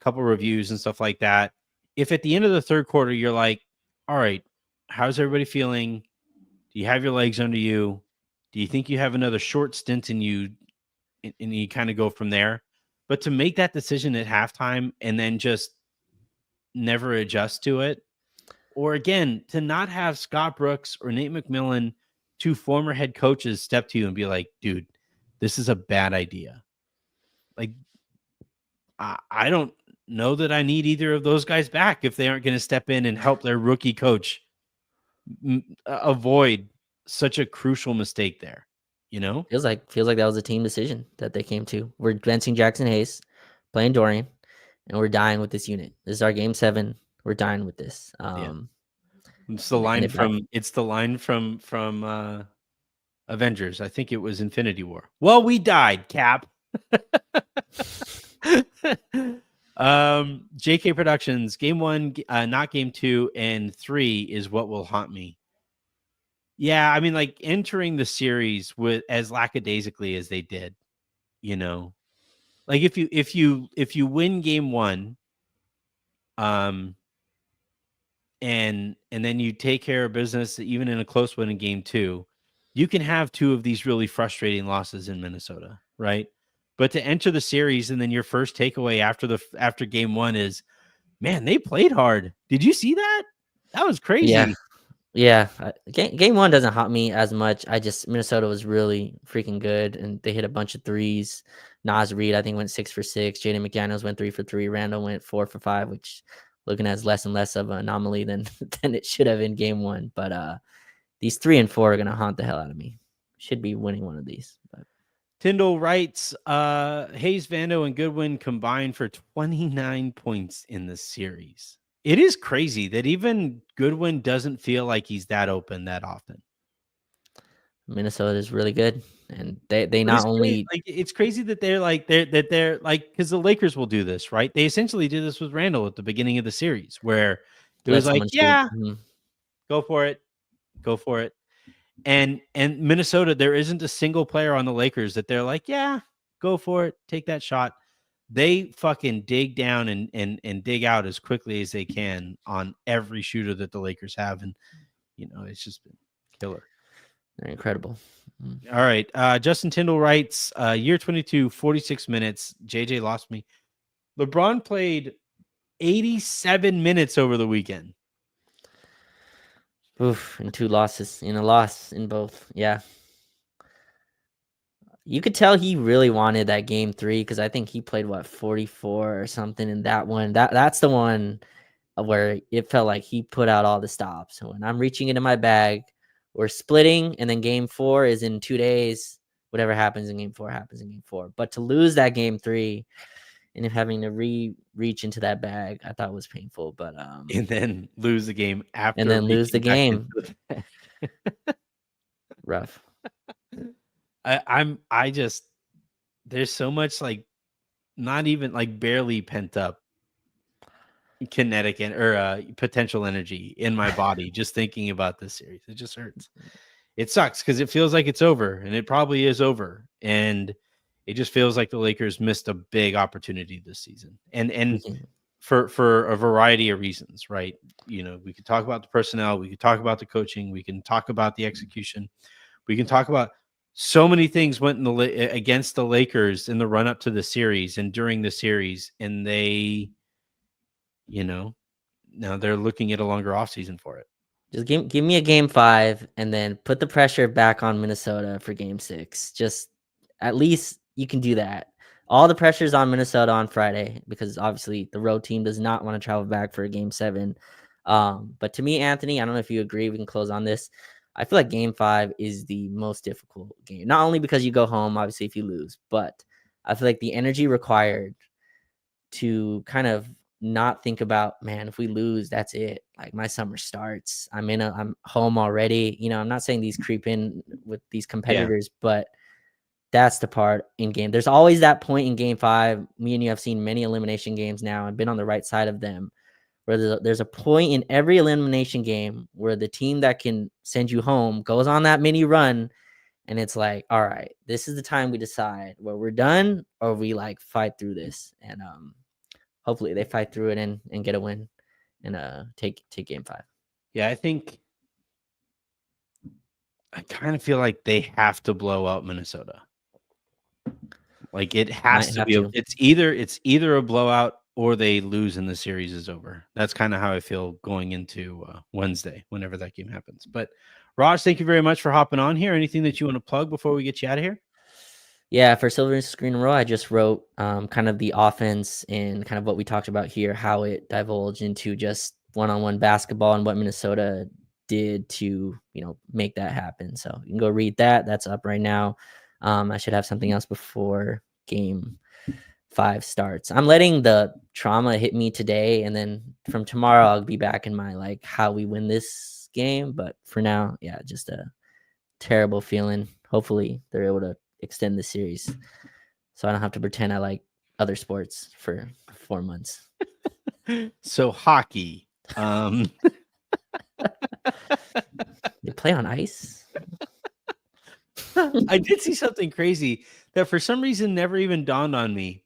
a couple reviews and stuff like that. If at the end of the third quarter, you're like, all right, how's everybody feeling? Do you have your legs under you? Do you think you have another short stint in you? And you kind of go from there. But to make that decision at halftime and then just never adjust to it, or again, to not have Scott Brooks or Nate McMillan, 2 former head coaches, step to you and be like, dude, this is a bad idea. Like, I don't know that I need either of those guys back if they aren't going to step in and help their rookie coach avoid such a crucial mistake there. You know, feels like that was a team decision that they came to. We're benching Jackson Hayes, playing Dorian, and we're dying with this unit. This is our game 7. We're dying with this. It's the line from Avengers. I think it was Infinity War. Well, we died, Cap. JK Productions, game 1, not game 2, and 3 is what will haunt me. Yeah, I mean, like entering the series with as lackadaisically as they did, you know, like if you win game 1, and then you take care of business, even in a close win in game 2, you can have 2 of these really frustrating losses in Minnesota, right? But to enter the series and then your first takeaway after game 1 is, man, they played hard. Did you see that? That was crazy. Yeah. Game 1 doesn't haunt me as much. Minnesota was really freaking good, and they hit a bunch of threes. Naz Reid, I think, went 6 for 6. Jaden McDaniels went 3 for 3. Randall went 4 for 5, which looking at less and less of an anomaly than it should have in game 1. But these 3 and 4 are gonna haunt the hell out of me. Should be winning one of these. But Tyndall writes, Hayes, Vando, and Goodwin combined for 29 points in the series. It is crazy that even Goodwin doesn't feel like he's that open that often. Minnesota is really good, and they not only like it's crazy that they're like because the Lakers will do this, right? They essentially did this with Randall at the beginning of the series, where it was like, yeah, go for it. And Minnesota, there isn't a single player on the Lakers that they're like, yeah, go for it, take that shot. They fucking dig down and dig out as quickly as they can on every shooter that the Lakers have. And, you know, it's just been killer. They're incredible. All right. Justin Tyndall writes, year 22, 46 minutes. JJ lost me. LeBron played 87 minutes over the weekend. Oof, and 2 losses. In a loss in both. Yeah. You could tell he really wanted that game 3 because I think he played 44 or something in that one. That's the one where it felt like he put out all the stops. So when I'm reaching into my bag, we're splitting, and then game 4 is in 2 days. whatever happens in game 4 happens in game 4. But to lose that game 3 and if having to reach into that bag, I thought was painful. But and then lose the game after and then lose the reaching back game. into the Rough. I just there's so much like not even like barely pent up kinetic or potential energy in my body just thinking about this series. It just hurts. It sucks because it feels like it's over, and it probably is over. And it just feels like the Lakers missed a big opportunity this season. And for a variety of reasons, right? You know, we could talk about the personnel, we could talk about the coaching, we can talk about the execution, we can talk about so many things went in against the Lakers in the run up to the series and during the series, and they, you know, now they're looking at a longer offseason for it. Just give me a game 5 and then put the pressure back on Minnesota for game 6. Just at least you can do that. All the pressure's on Minnesota on Friday because obviously the road team does not want to travel back for a game 7. But to me, Anthony, I don't know if you agree. We can close on this. I feel like game 5 is the most difficult game. Not only because you go home, obviously, if you lose, but I feel like the energy required to kind of not think about, man, if we lose, that's it. Like my summer starts. I'm home already. You know, I'm not saying these creep in with these competitors, but that's the part in game. There's always that point in game 5. Me and you have seen many elimination games now and been on the right side of them where there's a point in every elimination game where the team that can send you home goes on that mini run. And it's like, all right, this is the time we decide where we're done or we like fight through this. And hopefully they fight through it and get a win and take game 5. Yeah, I kind of feel like they have to blow out Minnesota. Like it has to be. It's either a blowout or they lose and the series is over. That's kind of how I feel going into Wednesday, whenever that game happens. But Raj, thank you very much for hopping on here. Anything that you want to plug before we get you out of here? Yeah, for Silver Screen Row, I just wrote kind of the offense and kind of what we talked about here, how it divulged into just one-on-one basketball and what Minnesota did to, you know, make that happen. So you can go read that. That's up right now. I should have something else before game 5 starts. I'm letting the trauma hit me today, and then from tomorrow I'll be back in my like how we win this game. But for now, yeah, just a terrible feeling. Hopefully they're able to extend the series so I don't have to pretend I like other sports for 4 months. So hockey. They play on ice. I did see something crazy that for some reason never even dawned on me.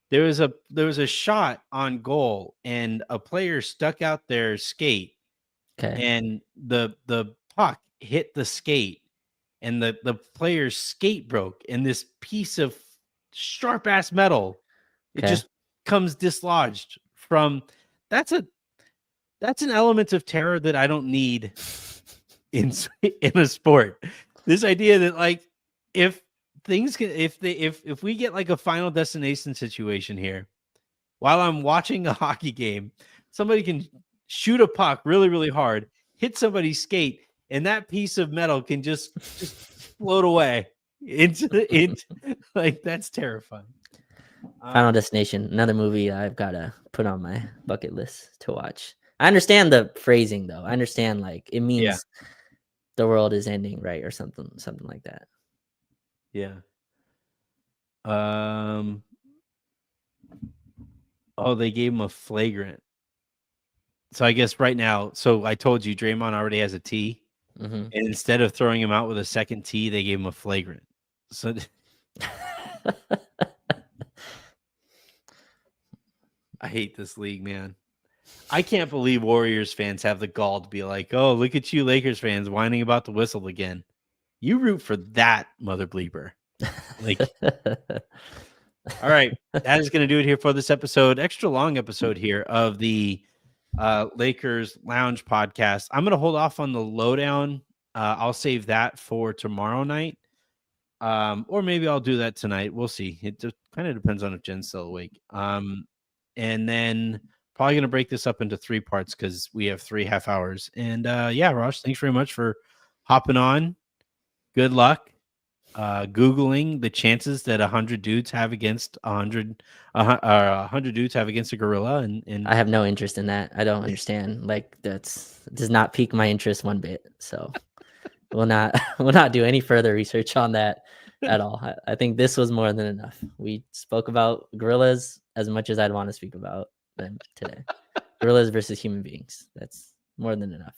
There was a shot on goal and a player stuck out their skate. Okay. And the puck hit the skate and the player's skate broke, and this piece of sharp ass metal, it just comes dislodged from that's an element of terror that I don't need in a sport. This idea that like if we get like a final destination situation here while I'm watching a hockey game, somebody can shoot a puck really, really hard, hit somebody's skate, and that piece of metal can just float away into like that's terrifying. Final Destination, another movie I've got to put on my bucket list to watch. I understand the phrasing though. I understand like it means the world is ending, right, or something like that. Yeah. Oh, they gave him a flagrant. So I guess right now, so I told you Draymond already has a T, and instead of throwing him out with a second T, they gave him a flagrant. So I hate this league, man. I can't believe Warriors fans have the gall to be like, oh, look at you Lakers fans whining about the whistle again. You root for that, mother bleeper. Like, all right, that is going to do it here for this episode. Extra long episode here of the Lakers Lounge podcast. I'm going to hold off on the lowdown. I'll save that for tomorrow night. Or maybe I'll do that tonight. We'll see. It just kind of depends on if Jen's still awake. And then probably going to break this up into 3 parts because we have 3 half hours. And yeah, Rosh, thanks very much for hopping on. Good luck. Googling the chances that 100 dudes have against 100 dudes have against a gorilla, and I have no interest in that. I don't understand. Like does not pique my interest one bit. So we'll not we'll not do any further research on that at all. I think this was more than enough. We spoke about gorillas as much as I'd want to speak about them today. Gorillas versus human beings. That's more than enough.